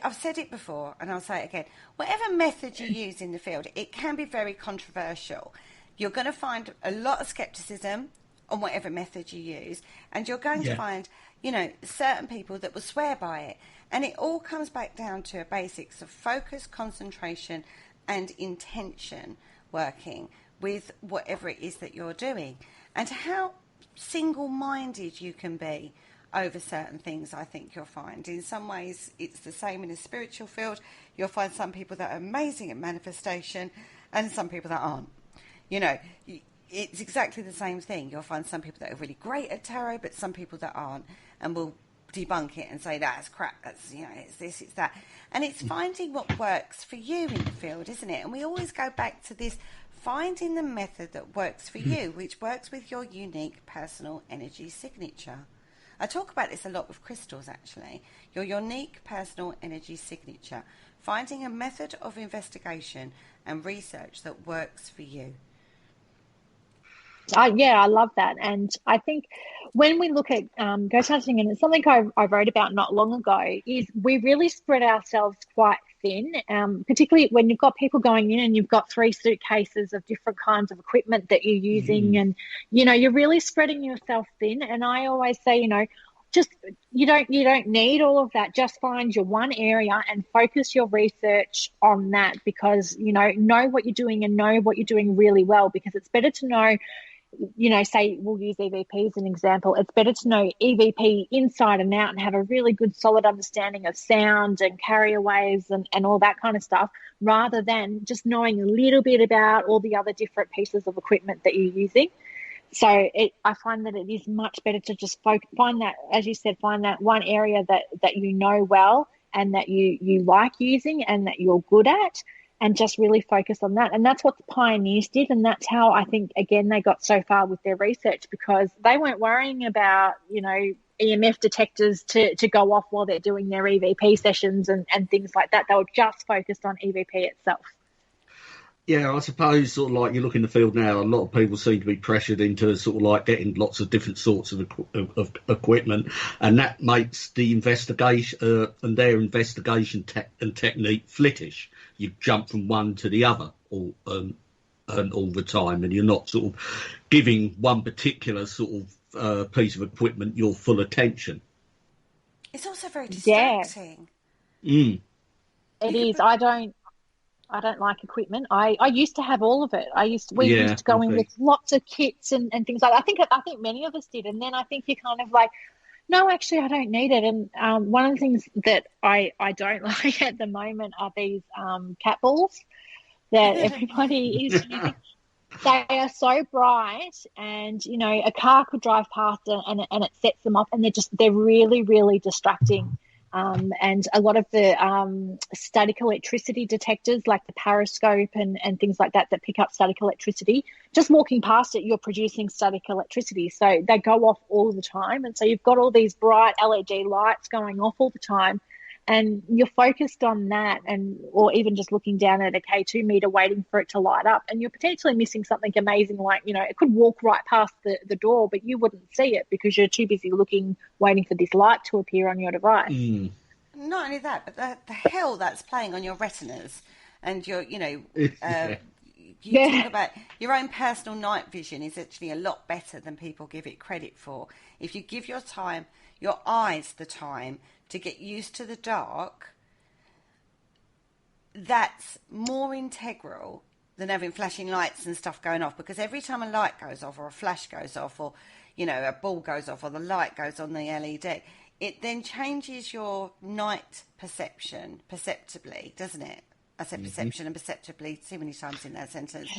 Speaker 5: I've said it before and I'll say it again. Whatever method you use in the field, it can be very controversial. You're going to find a lot of skepticism on whatever method you use, and you're going to find, certain people that will swear by it. And it all comes back down to a basics of focus, concentration, and intention working with whatever it is that you're doing, and how single-minded you can be over certain things. I think you'll find in some ways it's the same in the spiritual field. You'll find some people that are amazing at manifestation and some people that aren't. It's exactly the same thing. You'll find some people that are really great at tarot, but some people that aren't, and will debunk it and say that's crap, that's it's this, it's that. And it's finding what works for you in the field, isn't it? And we always go back to this, finding the method that works for you, which works with your unique personal energy signature. I talk about this a lot with crystals, actually. Your unique personal energy signature. Finding a method of investigation and research that works for you.
Speaker 7: I love that. And I think when we look at ghost hunting, and it's something I wrote about not long ago, is we really spread ourselves quite thin, particularly when you've got people going in and you've got 3 suitcases of different kinds of equipment that you're using, and you're really spreading yourself thin. And I always say, just you don't need all of that. Just find your one area and focus your research on that, because know what you're doing and know what you're doing really well, because it's better to know. Say we'll use EVP as an example. It's better to know EVP inside and out and have a really good solid understanding of sound and carrier waves and all that kind of stuff, rather than just knowing a little bit about all the other different pieces of equipment that you're using. So I find that it is much better to just find that, as you said, find that one area that you know well and that you like using and that you're good at, and just really focus on that. And that's what the pioneers did. And that's how I think, again, they got so far with their research, because they weren't worrying about, EMF detectors to go off while they're doing their EVP sessions and things like that. They were just focused on EVP itself.
Speaker 6: Yeah, I suppose sort of like you look in the field now, a lot of people seem to be pressured into sort of like getting lots of different sorts of equipment, and that makes the investigation and their investigation and technique flittish. You jump from one to the other all the time, and you're not sort of giving one particular sort of piece of equipment your full attention.
Speaker 5: It's also very distracting.
Speaker 7: Yeah. It is. I don't like equipment. I used to have all of it. We used to go in with lots of kits and things like that. I think many of us did. And then I think you're kind of like, no, actually, I don't need it. And one of the things that I don't like at the moment are these cat balls that everybody is using. They are so bright, and a car could drive past and it sets them off, and they're really, really distracting. And a lot of the static electricity detectors, like the periscope and things like that pick up static electricity, just walking past it, you're producing static electricity. So they go off all the time. And so you've got all these bright LED lights going off all the time, and you're focused on that, or even just looking down at a K2 meter waiting for it to light up, and you're potentially missing something amazing, like, it could walk right past the door, but you wouldn't see it because you're too busy waiting for this light to appear on your device.
Speaker 5: Mm. Not only that, but the hell that's playing on your retinas, and your, talk about your own personal night vision is actually a lot better than people give it credit for. If you give your eyes the time to get used to the dark, that's more integral than having flashing lights and stuff going off, because every time a light goes off or a flash goes off or a ball goes off or the light goes on the LED, it then changes your night perception perceptibly, doesn't it? I said perception and perceptibly too many times in that sentence.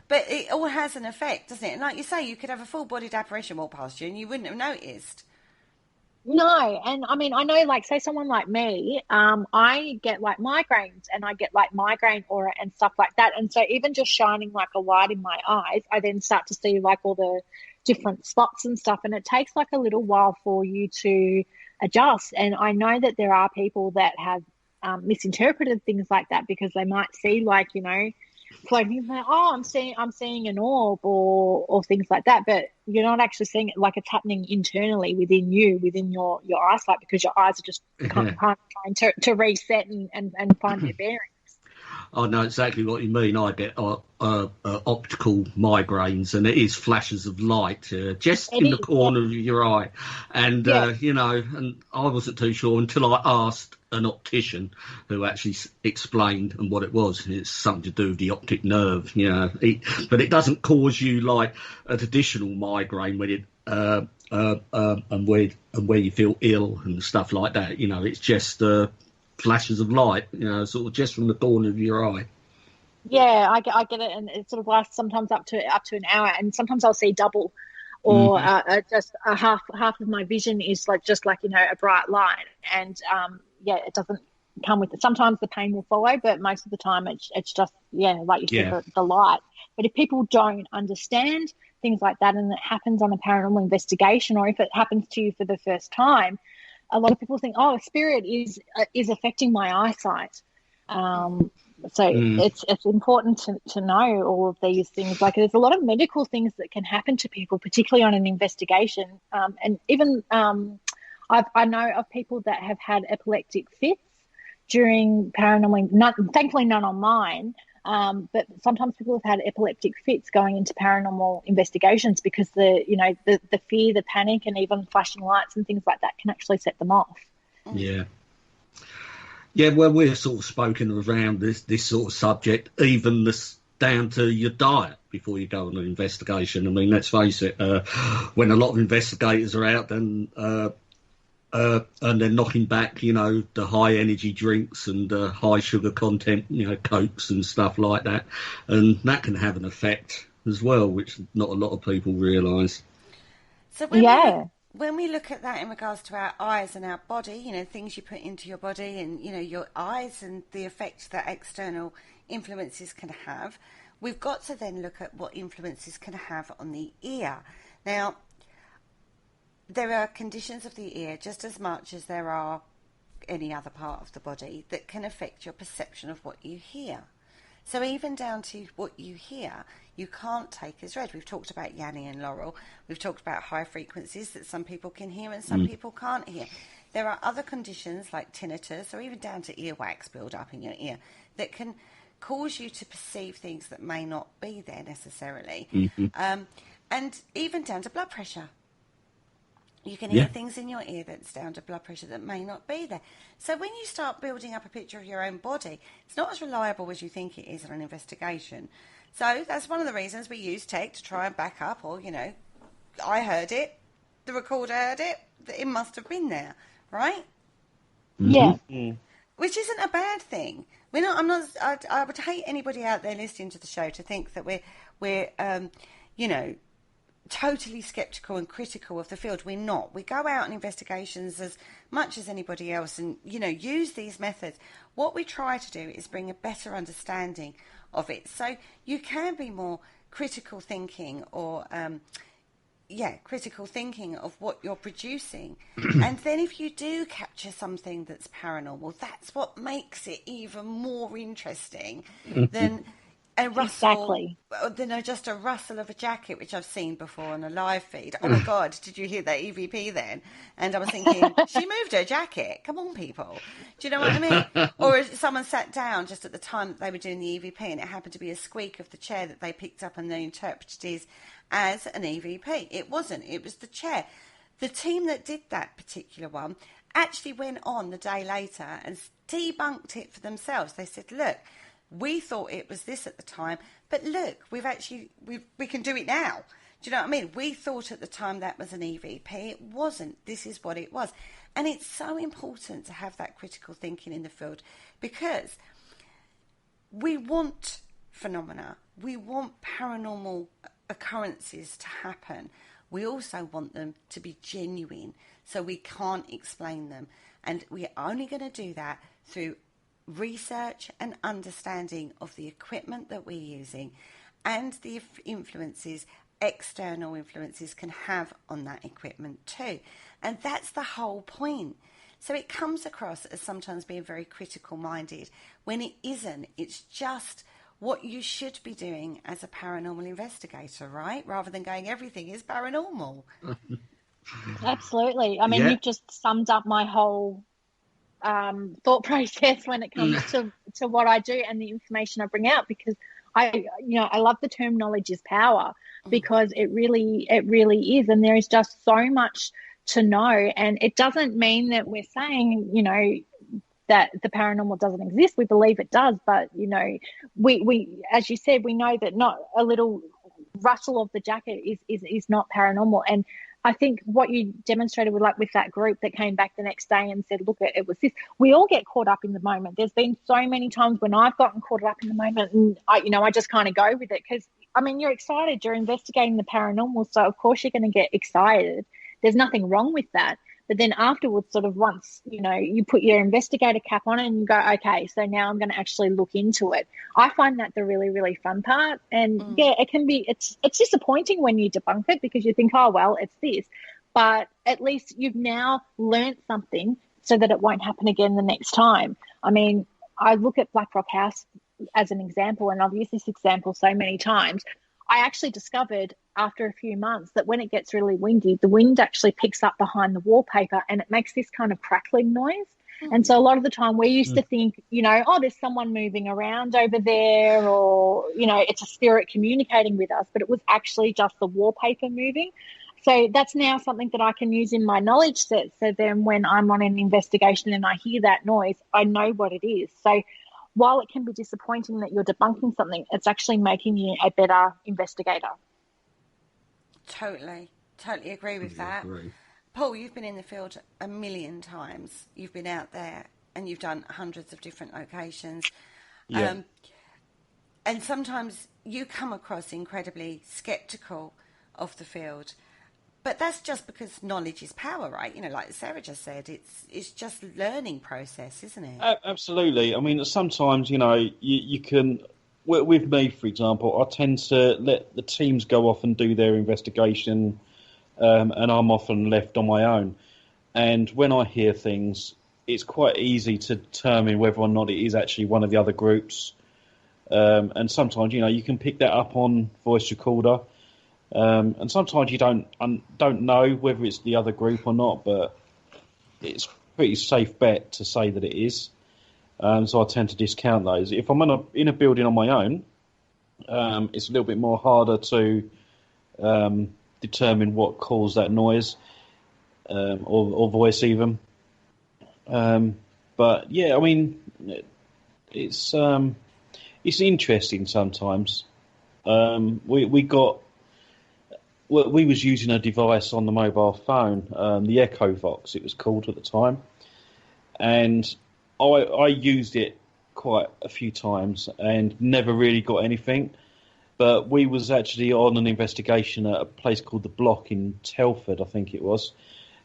Speaker 5: But it all has an effect, doesn't it? And like you say, you could have a full-bodied apparition walk past you and you wouldn't have noticed.
Speaker 7: No, and I mean, I know, like, say someone like me, I get like migraines, and I get like migraine aura and stuff like that. And so even just shining like a light in my eyes, I then start to see like all the different spots and stuff. And it takes like a little while for you to adjust. And I know that there are people that have misinterpreted things like that, because they might see like, floating, like, oh, I'm seeing an orb or things like that, but you're not actually seeing it, like it's happening internally within your eyesight, because your eyes are just kind of trying to reset and find their bearings.
Speaker 6: I know exactly what you mean. I get optical migraines, and it is flashes of light just in the corner of your eye. And, and I wasn't too sure until I asked an optician who actually explained what it was. It's something to do with the optic nerve, but it doesn't cause you like a traditional migraine when it and where you feel ill and stuff like that. It's just flashes of light, sort of just from the corner of your eye.
Speaker 7: Yeah, I get it, and it sort of lasts sometimes up to an hour, and sometimes I'll see double, or just a half of my vision is like just like a bright light, and it doesn't come with it. Sometimes the pain will follow, but most of the time it's just like you said, the light. But if people don't understand things like that, and it happens on a paranormal investigation, or if it happens to you for the first time, a lot of people think, oh, a spirit is affecting my eyesight. It's important to know all of these things. Like, there's a lot of medical things that can happen to people, particularly on an investigation. And even I know of people that have had epileptic fits during paranormal. Thankfully, none on mine. But sometimes people have had epileptic fits going into paranormal investigations, because the fear, the panic, and even flashing lights and things like that can actually set them off.
Speaker 6: Yeah. Yeah, well, we've sort of spoken around this sort of subject, even down to your diet before you go on an investigation. I mean, let's face it, when a lot of investigators are out and they're knocking back, the high energy drinks and high sugar content, Cokes and stuff like that. And that can have an effect as well, which not a lot of people realise.
Speaker 5: So when when we look at that in regards to our eyes and our body, you know, things you put into your body and, you know, your eyes and the effect that external influences can have, we've got to then look at what influences can have on the ear. Now, there are conditions of the ear just as much as there are any other part of the body that can affect your perception of what you hear. So even down to what you hear, you can't take as read. We've talked about Yanni and Laurel. We've talked about high frequencies that some people can hear and some people can't hear. There are other conditions like tinnitus or even down to earwax build up in your ear that can cause you to perceive things that may not be there necessarily. And even down to blood pressure. You can hear things in your ear that's down to blood pressure that may not be there. So when you start building up a picture of your own body, it's not as reliable as you think it is on an investigation. So that's one of the reasons we use tech to try and back up, or, you know, I heard it, the recorder heard it, it must have been there, right?
Speaker 7: Yeah.
Speaker 5: Which isn't a bad thing. We're not. I would hate anybody out there listening to the show to think that we're you know, totally skeptical and critical of the field. We're not. We go out on investigations as much as anybody else and, you know, use these methods. What we try to do is bring a better understanding of it. So you can be more critical thinking or, critical thinking of what you're producing. And then if you do capture something that's paranormal, that's what makes it even more interesting than a rustle, than just a rustle of a jacket, which I've seen before on a live feed. Oh my God, did you hear that EVP then? And I was thinking, she moved her jacket. Come on, people. Do you know what I mean? Or someone sat down just at the time that they were doing the EVP and it happened to be a squeak of the chair that they picked up and they interpreted it as an EVP. It wasn't. It was the chair. The team that did that particular one actually went on the day later and debunked it for themselves. They said, look, we thought it was this at the time, but look, we can do it now. Do you know what I mean? We thought at the time that was an EVP. It wasn't. This is what it was. And it's so important to have that critical thinking in the field because we want phenomena. We want paranormal occurrences to happen. We also want them to be genuine, so we can't explain them. And we're only going to do that through research and understanding of the equipment that we're using and the influences, external influences can have on that equipment too. And that's the whole point. So it comes across as sometimes being very critical minded when it isn't. It's just what you should be doing as a paranormal investigator, right? Rather than going, everything is paranormal.
Speaker 7: Absolutely. I mean, you've just summed up my whole thought process when it comes to what I do and the information I bring out, because I love the term knowledge is power, because it really is, and there is just so much to know. And it doesn't mean that we're saying, you know, that the paranormal doesn't exist. We believe it does, but you know, we as you said, we know that not a little rustle of the jacket is not paranormal. And I think what you demonstrated with that group that came back the next day and said, look, it was this. We all get caught up in the moment. There's been so many times when I've gotten caught up in the moment and I just kind of go with it because, I mean, you're excited. You're investigating the paranormal, so of course you're going to get excited. There's nothing wrong with that. But then afterwards, sort of once, you know, you put your investigator cap on and you go, okay, so now I'm going to actually look into it. I find that the really, really fun part. And it can be, it's disappointing when you debunk it because you think, oh, well, it's this. But at least you've now learnt something so that it won't happen again the next time. I mean, I look at Black Rock House as an example, and I've used this example so many times. I actually discovered after a few months that when it gets really windy, the wind actually picks up behind the wallpaper and it makes this kind of crackling noise. And so a lot of the time we used to think, you know, oh, there's someone moving around over there, or, you know, it's a spirit communicating with us, but it was actually just the wallpaper moving. So that's now something that I can use in my knowledge set. So then when I'm on an investigation and I hear that noise, I know what it is. So while it can be disappointing that you're debunking something, it's actually making you a better investigator.
Speaker 5: Totally agree with that. Paul, you've been in the field a million times. You've been out there and you've done hundreds of different locations. And sometimes you come across incredibly sceptical of the field. But that's just because knowledge is power, right? You know, like Sarah just said, it's just a learning process, isn't it?
Speaker 4: Absolutely. I mean, sometimes, you can... With me, for example, I tend to let the teams go off and do their investigation, and I'm often left on my own. And when I hear things, it's quite easy to determine whether or not it is actually one of the other groups. And sometimes, you can pick that up on voice recorder. And sometimes you don't know whether it's the other group or not, but it's a pretty safe bet to say that it is. So I tend to discount those. If I'm in a building on my own, it's a little bit more harder to determine what caused that noise, or voice even. But yeah, I mean, it's interesting sometimes. We was using a device on the mobile phone, the Echo Vox it was called at the time, and I used it quite a few times and never really got anything. But we was actually on an investigation at a place called The Block in Telford, I think it was,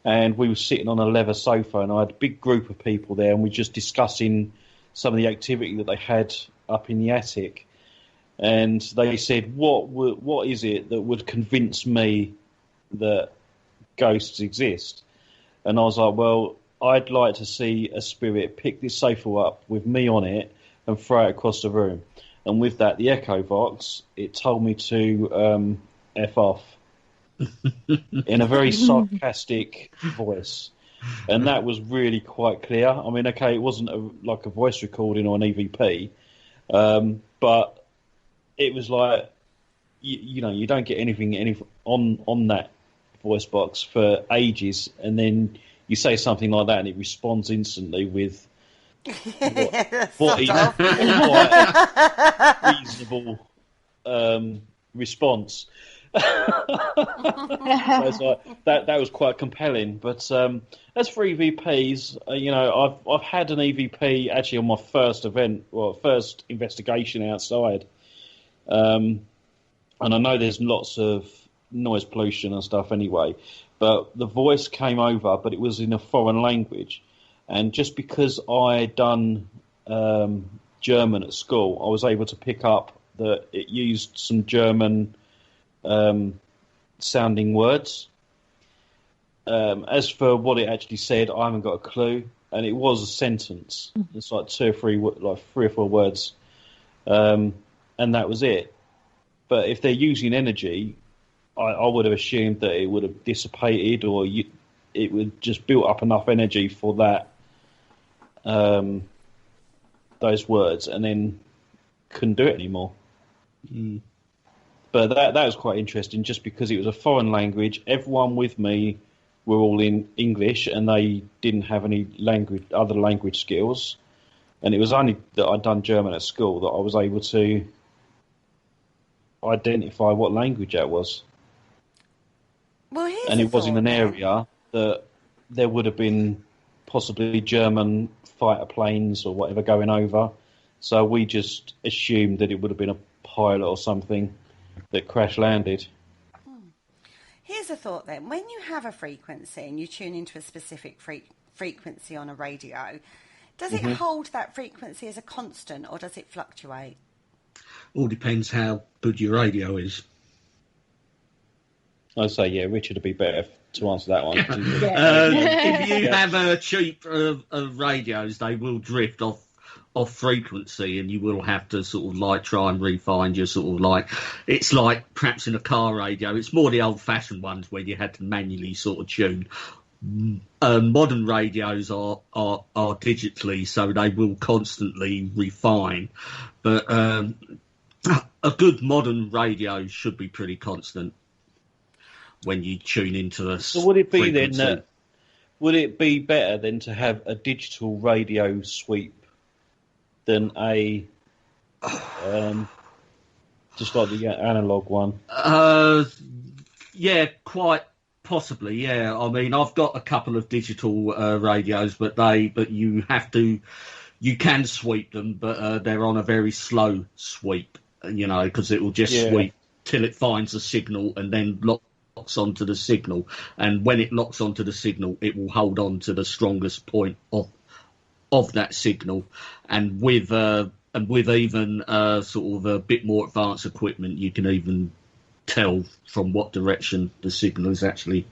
Speaker 4: and we were sitting on a leather sofa, and I had a big group of people there, and we were just discussing some of the activity that they had up in the attic. And they said, what is it that would convince me that ghosts exist? And I was like, well, I'd like to see a spirit pick this sofa up with me on it and throw it across the room. And with that, the Echo Vox, it told me to F off in a very sarcastic voice. And that was really quite clear. I mean, okay, it wasn't like a voice recording or an EVP, but it was like, you don't get anything on that voice box for ages, and you say something like that and it responds instantly with what is quite a reasonable response. So it's like, that was quite compelling. But as for EVPs, I've had an EVP actually on my first investigation outside. And I know there's lots of noise pollution and stuff anyway, but the voice came over, but it was in a foreign language. And just because I'd done German at school, I was able to pick up that it used some German sounding words. As for what it actually said, I haven't got a clue. And it was a sentence. It's like three or four words. And that was it. But if they're using energy, I would have assumed that it would have dissipated, or it would just build up enough energy for that, those words, and then couldn't do it anymore. Mm. But that was quite interesting, just because it was a foreign language. Everyone with me were all in English, and they didn't have any other language skills. And it was only that I'd done German at school that I was able to identify what language that was.
Speaker 5: Well,
Speaker 4: and it was in an area that there would have been possibly German fighter planes or whatever going over. So we just assumed that it would have been a pilot or something that crash landed.
Speaker 5: Here's a thought then. When you have a frequency and you tune into a specific frequency on a radio, does it hold that frequency as a constant, or does it fluctuate?
Speaker 6: All depends how good your radio is.
Speaker 4: I'd say, yeah, Richard would be better to answer that one.
Speaker 6: If you have a cheap of radios, they will drift off frequency, and you will have to sort of like try and refine your sort of like, it's like perhaps in a car radio, it's more the old-fashioned ones where you had to manually sort of tune. Modern radios are digitally, so they will constantly refine. But a good modern radio should be pretty constant when you tune into a
Speaker 4: So would it be
Speaker 6: frequency.
Speaker 4: then would it be better then to have a digital radio sweep than a just like the analog one?
Speaker 6: Yeah, quite possibly. Yeah, I mean, I've got a couple of digital radios, but you can sweep them, but they're on a very slow sweep. Because it will just sweep till it finds a signal and then lock locks onto the signal, and when it locks onto the signal, it will hold on to the strongest point of that signal. And with even sort of a bit more advanced equipment, you can even tell from what direction the signal is actually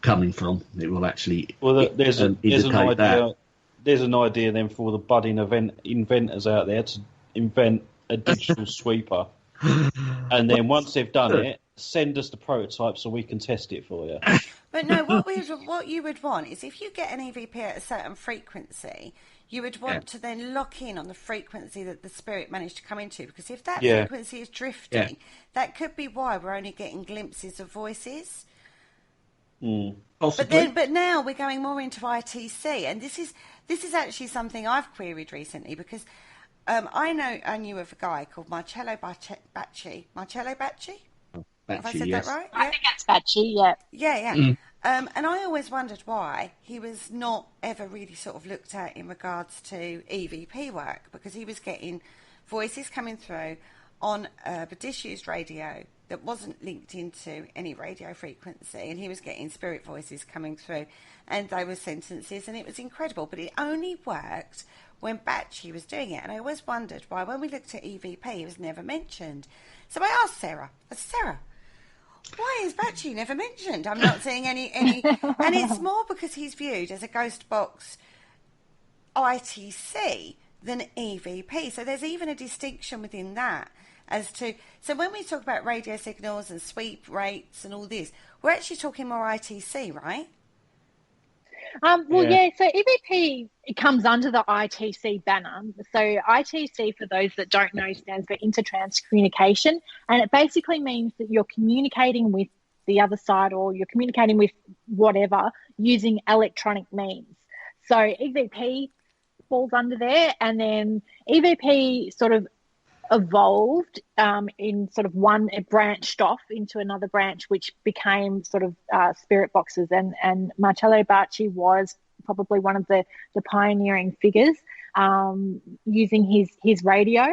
Speaker 6: coming from. It will actually
Speaker 4: there's an
Speaker 6: indicate
Speaker 4: idea.
Speaker 6: that.
Speaker 4: There's an idea then for the budding inventors out there to invent a digital sweeper, and then once they've done it, send us the prototype so we can test it for you.
Speaker 5: But no, what you would want is if you get an EVP at a certain frequency, you would want to then lock in on the frequency that the spirit managed to come into, because if that frequency is drifting, that could be why we're only getting glimpses of voices. But now we're going more into ITC, and this is actually something I've queried recently, because I knew of a guy called Marcello Bacci. Marcello Bacci? Have I said that right?
Speaker 7: I think it's Bacci, yeah.
Speaker 5: Yeah. And I always wondered why he was not ever really sort of looked at in regards to EVP work, because he was getting voices coming through on a disused radio that wasn't linked into any radio frequency, and he was getting spirit voices coming through, and they were sentences, and it was incredible. But it only worked when Bacci was doing it, and I always wondered why when we looked at EVP he was never mentioned. So I asked Sarah, why is Bacci never mentioned? I'm not seeing any and it's more because he's viewed as a ghost box ITC than EVP. So there's even a distinction within that as to, so when we talk about radio signals and sweep rates and all this, we're actually talking more ITC, right?
Speaker 7: So EVP, it comes under the ITC banner. So ITC, for those that don't know, stands for Intertrans Communication, and it basically means that you're communicating with the other side, or you're communicating with whatever using electronic means. So EVP falls under there, and then EVP sort of evolved in sort of it branched off into another branch, which became sort of spirit boxes, and Marcello Bacci was probably one of the pioneering figures using his radio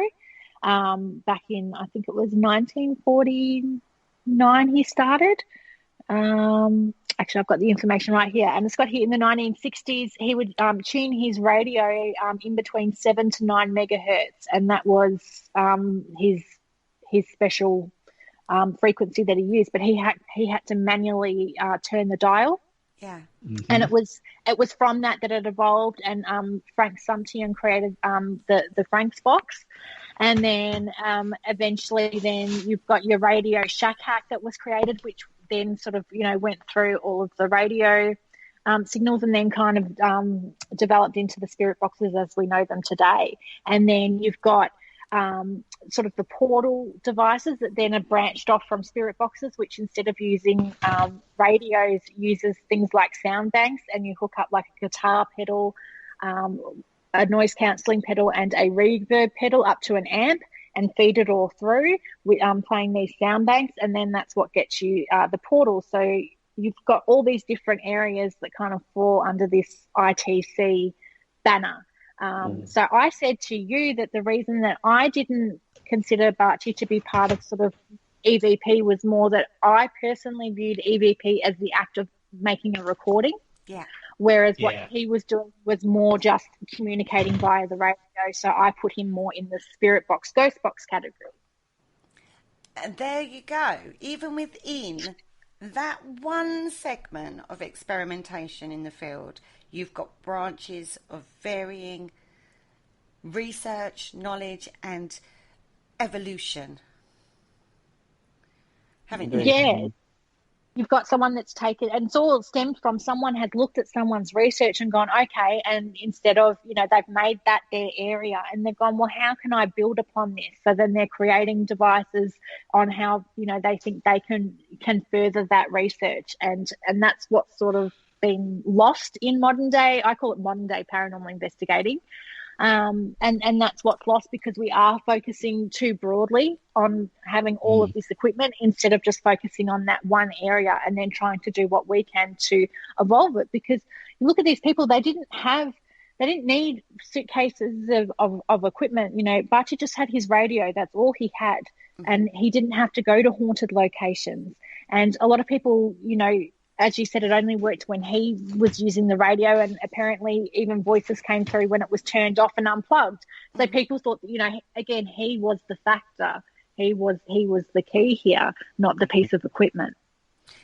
Speaker 7: back in, I think it was 1949 he started. Actually, I've got the information right here, and it's got here in the 1960s. He would tune his radio in between 7 to 9 megahertz, and that was his special frequency that he used. But he had to manually turn the dial.
Speaker 5: Yeah,
Speaker 7: and it was from that it evolved, and Frank Sumtian created the Frank's box. And then eventually then you've got your Radio Shack Hack that was created, which then sort of, went through all of the radio signals, and then kind of developed into the spirit boxes as we know them today. And then you've got sort of the portal devices that then are branched off from spirit boxes, which instead of using radios, uses things like sound banks, and you hook up like a guitar pedal, a noise cancelling pedal and a reverb pedal up to an amp, and feed it all through with playing these sound banks, and then that's what gets you the portal. So you've got all these different areas that kind of fall under this ITC banner. So I said to you that the reason that I didn't consider Bacci to be part of sort of EVP was more that I personally viewed EVP as the act of making a recording.
Speaker 5: Yeah.
Speaker 7: Whereas what he was doing was more just communicating via the radio. So I put him more in the spirit box, ghost box category.
Speaker 5: And there you go. Even within that one segment of experimentation in the field, you've got branches of varying research, knowledge, and evolution. Haven't you?
Speaker 7: Yeah. You've got someone that's taken, and it's all stemmed from someone has looked at someone's research and gone, okay, and instead of, they've made that their area, and they've gone, well, how can I build upon this? So then they're creating devices on how, they think they can further that research. And that's what's sort of been lost in modern day. I call it modern day paranormal investigating. And that's what's lost because we are focusing too broadly on having all of this equipment instead of just focusing on that one area and then trying to do what we can to evolve it. Because you look at these people, they didn't need suitcases of equipment. Bacci just had his radio. That's all he had. And he didn't have to go to haunted locations. And a lot of people, as you said, it only worked when he was using the radio, and apparently even voices came through when it was turned off and unplugged. So people thought that, again, he was the factor. He was the key here, not the piece of equipment.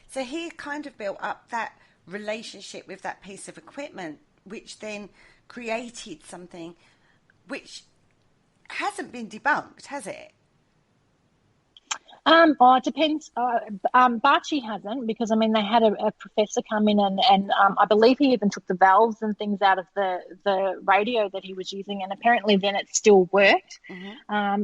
Speaker 5: So he kind of built up that relationship with that piece of equipment, which then created something which hasn't been debunked, has it?
Speaker 7: It depends. Barchi hasn't, because they had a professor come in and I believe he even took the valves and things out of the radio that he was using, and apparently then it still worked.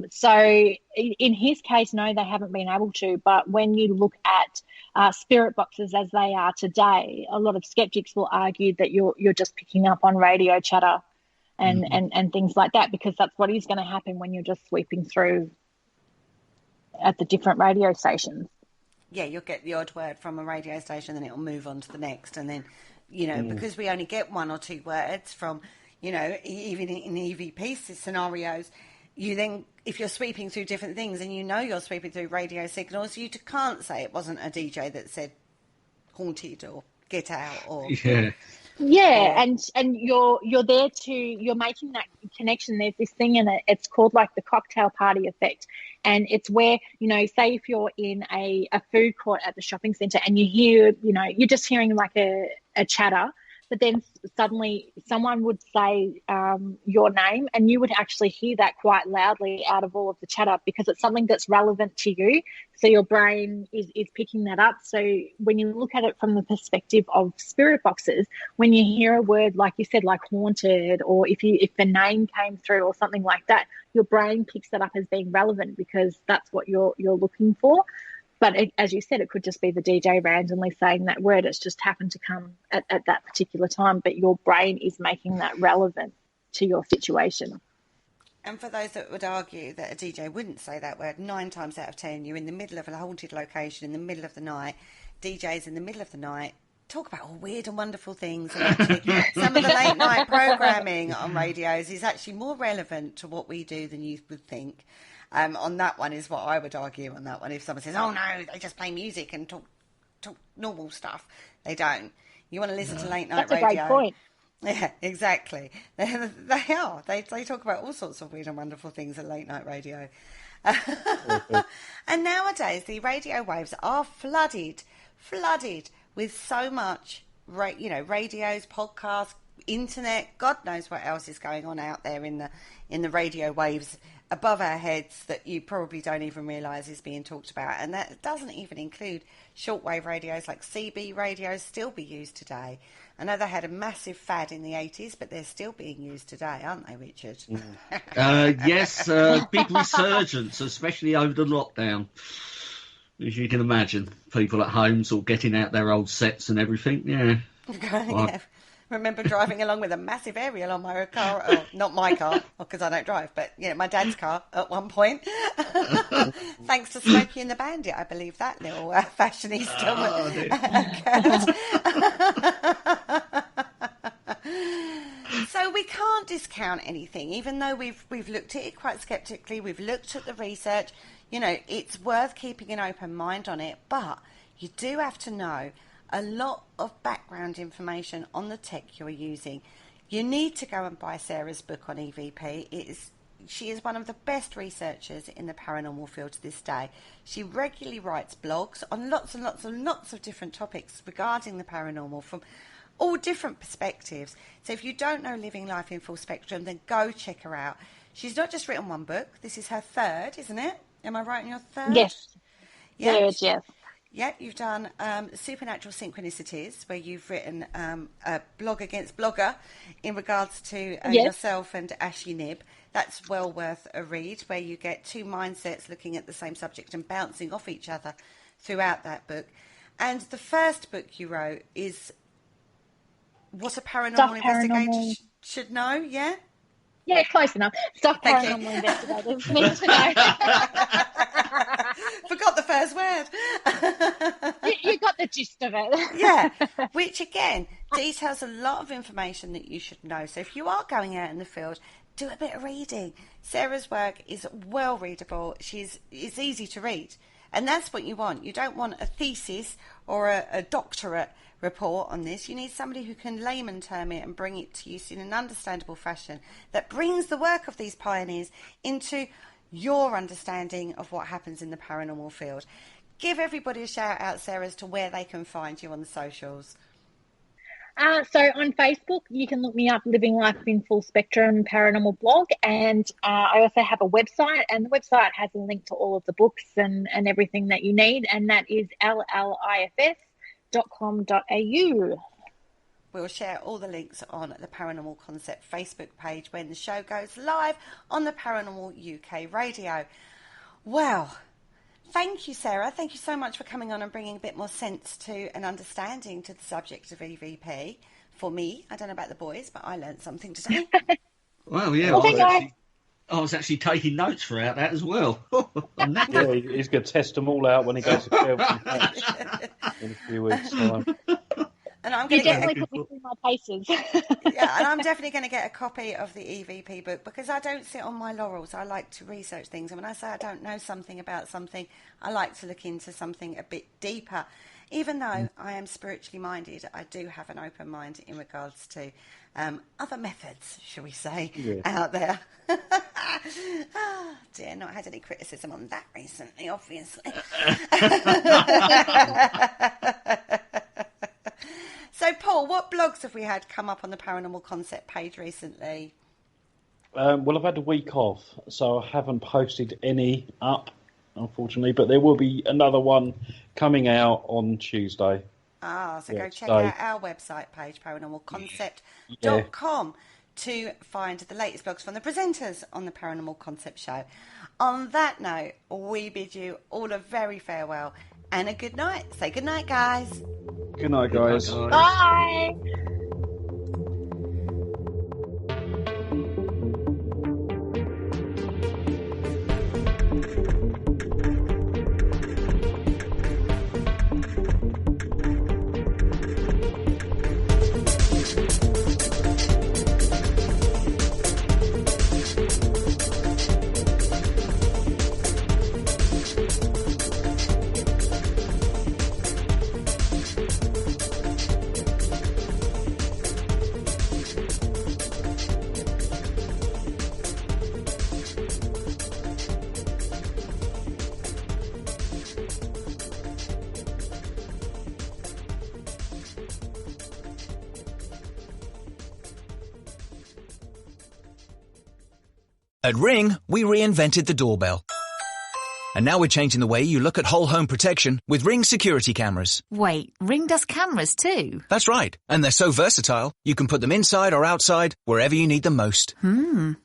Speaker 7: So in his case, no, they haven't been able to. But when you look at spirit boxes as they are today, a lot of skeptics will argue that you're just picking up on radio chatter and things like that, because that's what is going to happen when you're just sweeping through at the different radio stations.
Speaker 5: Yeah, you'll get the odd word from a radio station, then it'll move on to the next, and then because we only get one or two words from even in EVP scenarios, you then, if you're sweeping through different things and you're sweeping through radio signals, you can't say it wasn't a DJ that said haunted or get out or
Speaker 7: and you're there you're making that connection. There's this thing in it, it's called like the cocktail party effect, and it's where, say if you're in a food court at the shopping centre and you hear, you're just hearing like a chatter, but then suddenly someone would say your name, and you would actually hear that quite loudly out of all of the chatter, because it's something that's relevant to you. So your brain is picking that up. So when you look at it from the perspective of spirit boxes, when you hear a word, like you said, like haunted, or if the name came through or something like that, your brain picks that up as being relevant, because that's what you're looking for. But as you said, it could just be the DJ randomly saying that word. It's just happened to come at that particular time, but your brain is making that relevant to your situation.
Speaker 5: And for those that would argue that a DJ wouldn't say that word, 9 times out of 10, you're in the middle of a haunted location in the middle of the night. DJs in the middle of the night talk about all weird and wonderful things. And actually, some of the late night programming on radios is actually more relevant to what we do than you would think. On that one is what I would argue on that one. If someone says, oh no, they just play music and talk normal stuff. They don't. You want to listen to late night radio.
Speaker 7: That's a great point.
Speaker 5: Yeah, exactly. They are. They talk about all sorts of weird and wonderful things at late night radio. And nowadays, the radio waves are flooded with so much, radios, podcasts, internet. God knows what else is going on out there in the radio waves above our heads that you probably don't even realise is being talked about. And that doesn't even include shortwave radios, like CB radios still be used today. I know they had a massive fad in the 80s, but they're still being used today, aren't they, Richard?
Speaker 6: Yes, big resurgence, especially over the lockdown. As you can imagine, people at home sort of getting out their old sets and everything, yeah.
Speaker 5: Yeah. Remember driving along with a massive aerial on my car, or not my car, because I don't drive, but my dad's car at one point. Thanks to Smokey and the Bandit, I believe that little fashionista occurred. So we can't discount anything, even though we've looked at it quite sceptically. We've looked at the research. It's worth keeping an open mind on it, but you do have to know a lot of background information on the tech you're using. You need to go and buy Sarah's book on EVP. She is one of the best researchers in the paranormal field to this day. She regularly writes blogs on lots and lots and lots of different topics regarding the paranormal from all different perspectives. So if you don't know Living Life in Full Spectrum, then go check her out. She's not just written one book. This is her third, isn't it? Am I right in your third?
Speaker 7: Yes.
Speaker 5: Yeah.
Speaker 7: Third, yes.
Speaker 5: Yeah, you've done Supernatural Synchronicities, where you've written a blog against blogger in regards to yourself and Ashley Nibb. That's well worth a read, where you get two mindsets looking at the same subject and bouncing off each other throughout that book. And the first book you wrote is What a Paranormal Investigator Should Know, yeah?
Speaker 7: Yeah, close enough. Stuff paranormal investigators need to know.
Speaker 5: Forgot the first word.
Speaker 7: You got the gist of it.
Speaker 5: Yeah, which again details a lot of information that you should know. So if you are going out in the field, do a bit of reading. Sarah's work is well readable. It's easy to read. And that's what you want. You don't want a thesis or a doctorate report on this. You need somebody who can layman term it and bring it to you in an understandable fashion that brings the work of these pioneers into your understanding of what happens in the paranormal field. Give everybody a shout out, Sarah, as to where they can find you on the socials.
Speaker 7: So on Facebook, you can look me up, Living Life in Full Spectrum Paranormal blog, and I also have a website, and the website has a link to all of the books and everything that you need, and that is llifs.com.au.
Speaker 5: We'll share all the links on the Paranormal Concept Facebook page when the show goes live on the Paranormal UK radio. Well, thank you, Sarah. Thank you so much for coming on and bringing a bit more sense to and understanding to the subject of EVP. For me, I don't know about the boys, but I learned something today.
Speaker 6: Well, yeah, I was actually taking notes throughout that as well.
Speaker 4: Yeah, he's going to test them all out when he goes to Chelsea in a few weeks' time.
Speaker 5: And I'm going to
Speaker 7: definitely put me through my paces.
Speaker 5: Yeah, and I'm definitely going to get a copy of the EVP book because I don't sit on my laurels. I like to research things. And when I say I don't know something about something, I like to look into something a bit deeper. Even though I am spiritually minded, I do have an open mind in regards to other methods, shall we say, out there. Oh, dear, not had any criticism on that recently, obviously. So, Paul, what blogs have we had come up on the Paranormal Concept page recently?
Speaker 4: Well, I've had a week off, so I haven't posted any up, unfortunately, but there will be another one coming out on Tuesday.
Speaker 5: So go check out our website page, paranormalconcept.com, to find the latest blogs from the presenters on the Paranormal Concept show. On that note, we bid you all a very farewell and a good night. Say good night, guys.
Speaker 4: Good night, guys.
Speaker 7: Bye.
Speaker 1: At Ring, we reinvented the doorbell. And now we're changing the way you look at whole home protection with Ring security cameras.
Speaker 2: Wait, Ring does cameras too?
Speaker 1: That's right. And they're so versatile, you can put them inside or outside, wherever you need them most.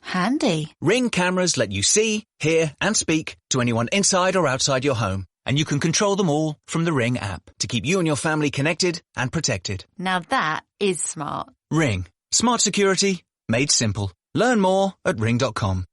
Speaker 2: Handy.
Speaker 1: Ring cameras let you see, hear, and speak to anyone inside or outside your home. And you can control them all from the Ring app to keep you and your family connected and protected.
Speaker 2: Now that is smart.
Speaker 1: Ring. Smart security made simple. Learn more at ring.com.